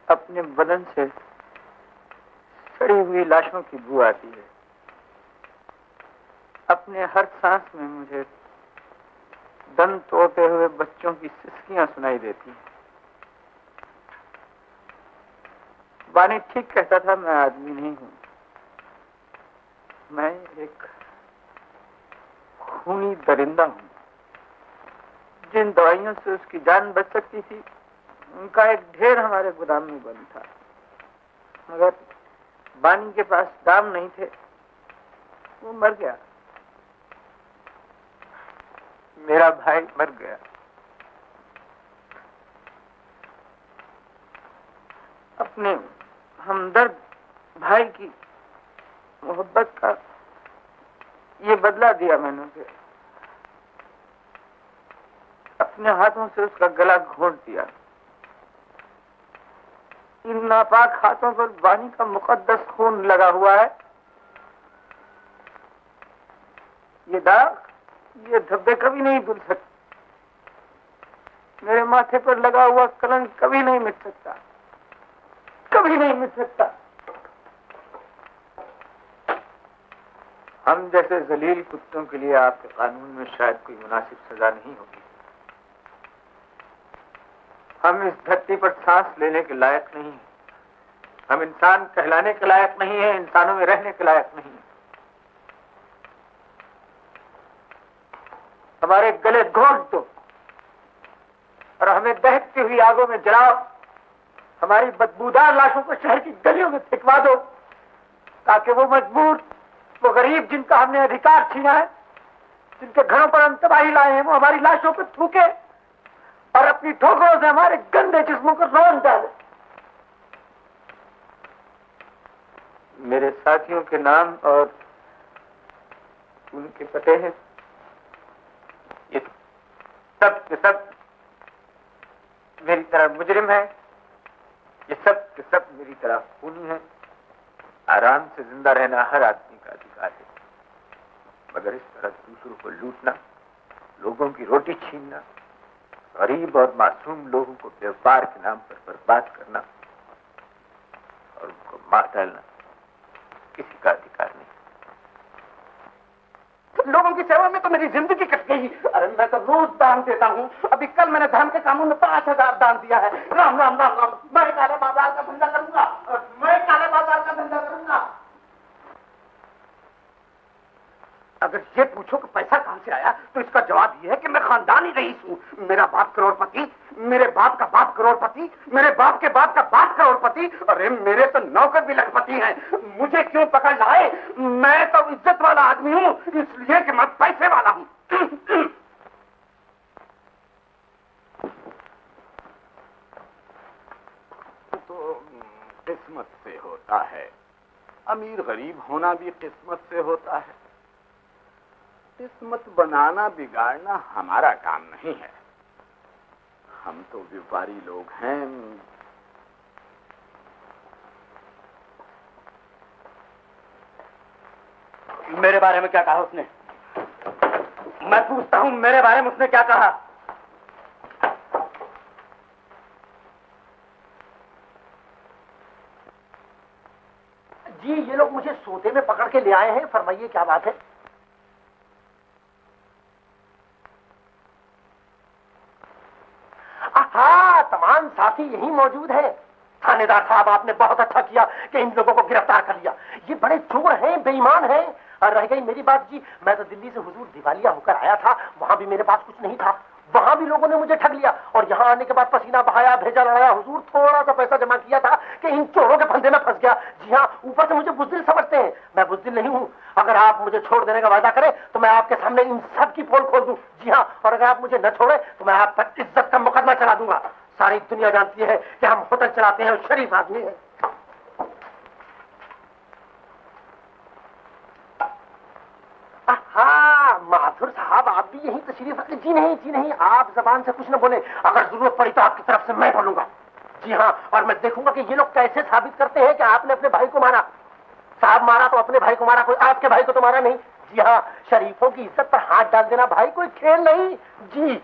अपने बदन से सड़ी हुई लाशों की बू आती है। अपने हर सांस में मुझे दम तोड़ते हुए बच्चों की सिसकियां सुनाई देती हैं। बानी ठीक कहता था, मैं आदमी नहीं हूं, मैं एक खूनी दरिंदा हूं। जिन दवाइयों से उसकी जान बच सकती थी उनका एक ढेर हमारे गोदाम में बंद था, मगर बानी के पास दाम नहीं थे, वो मर गया। मेरा भाई मर गया। अपने हमदर्द भाई की मोहब्बत का ये बदला दिया मैंने उसे। अपने हाथों से उसका गला घोंट दिया। इन नापाक हाथों पर बानी का मुकद्दस खून लगा हुआ है। ये दाग, ये धब्बे कभी नहीं धुल सकते। मेरे माथे पर लगा हुआ कलंक कभी नहीं मिट सकता, कभी नहीं मिट सकता। हम जैसे जलील कुत्तों के लिए आपके कानून में शायद कोई मुनासिब सजा नहीं होगी। हम इस धरती पर सांस लेने के लायक नहीं हैं। हम इंसान कहलाने के लायक नहीं हैं, इंसानों में रहने के लायक नहीं हैं। हमारे गले घोंट दो और हमें दहकती हुई आगों में जलाओ। हमारी बदबूदार लाशों को शहर की गलियों में फेंकवा दो, ताकि वो मजबूर, वो गरीब जिनका हमने अधिकार छीना है, जिनके घरों पर हम तबाही लाए हैं, वो हमारी लाशों पर थूके और अपनी ठोकरों से हमारे गंदे जिस्मों को रौंद डाले। मेरे साथियों के नाम और उनके पते हैं। ये सब के सब मेरी तरह मुजरिम है, ये सब के सब मेरी तरह खूनी है। आराम से जिंदा रहना हर आदमी का अधिकार है, मगर इस तरह दूसरों को लूटना, लोगों की रोटी छीनना, गरीब और मासूम लोगों को व्यापार के नाम पर बर्बाद करना और उनको मार डालना किसी का अधिकार नहीं। लोगों की सेवा में तो मेरी जिंदगी कट गई। अरे मैं तो रोज दान देता हूँ। अभी कल मैंने धर्म के कानून में 5,000 दान दिया है। राम राम राम राम। मैं काले बाजार का धंधा करूंगा, मैं काले बाजार का धंधा करूंगा। अगर ये पूछो कि पैसा कहां से आया, तो इसका जवाब ये है कि मैं खानदानी रईस हूँ। मेरा बाप करोड़पति, मेरे बाप का बाप करोड़पति, मेरे बाप के बाप का बाप करोड़पति। अरे मेरे तो नौकर भी लखपति हैं। मुझे क्यों पकड़ लाए? मैं तो इज्जत वाला आदमी हूँ, इसलिए कि मैं पैसे वाला हूँ। तो किस्मत से होता है, अमीर गरीब होना भी किस्मत से होता है। किस्मत बनाना बिगाड़ना हमारा काम नहीं है। हम तो व्यापारी लोग हैं। मेरे बारे में क्या कहा उसने? मैं पूछता हूँ, मेरे बारे में उसने क्या कहा? जी, ये लोग मुझे सोते में पकड़ के ले आए हैं। फरमाइए क्या बात है? हाँ, तमाम साथी यही मौजूद है। थानेदार साहब, आपने बहुत अच्छा किया कि इन लोगों को गिरफ्तार कर लिया। ये बड़े चोर हैं, बेईमान हैं। और रह गई मेरी बात जी, मैं तो दिल्ली से हुजूर दिवालिया होकर आया था, वहां भी मेरे पास कुछ नहीं था, वहां भी लोगों ने मुझे ठग लिया। और यहाँ आने के बाद पसीना बहाया, भेजा लड़ाया, हुजूर थोड़ा सा पैसा जमा किया था कि इन चोरों के फंदे में फंस गया। जी हाँ, ऊपर से मुझे बुज़दिल समझते हैं। मैं बुज़दिल नहीं हूँ। अगर आप मुझे छोड़ देने का वादा करें तो मैं आपके सामने इन सब की पोल खोल दूं। जी हाँ, और अगर आप मुझे न छोड़े तो मैं आप पर इज्जत का मुकदमा चला दूंगा। सारी दुनिया जानती है कि हम होटल चलाते हैं और शरीफ आदमी है। हाँ, माथुर साहब, आप भी यही तशरीफ रखें। जी नहीं, आप जबान से कुछ न बोले। अगर जरूरत पड़ी तो आपकी तरफ से मैं बोलूंगा। जी हाँ, और मैं देखूंगा कि ये लोग कैसे साबित करते हैं कि आपने अपने भाई को मारा। साहब, मारा तो अपने भाई को मारा, कोई आपके भाई को तो मारा नहीं। जी हाँ, शरीफों की इज्जत पर हाथ डाल देना भाई कोई खेल नहीं। जी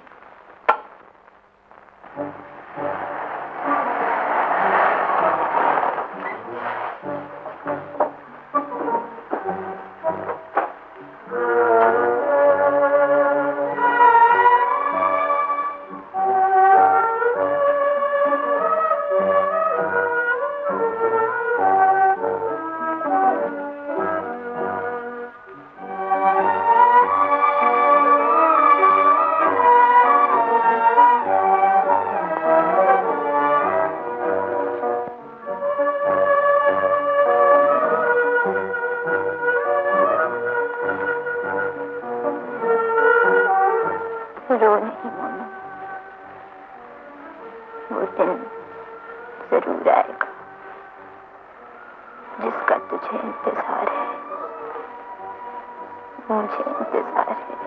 रो नहीं मोनू, वो दिन जरूर आएगा जिसका तुझे इंतजार है, मुझे इंतजार है।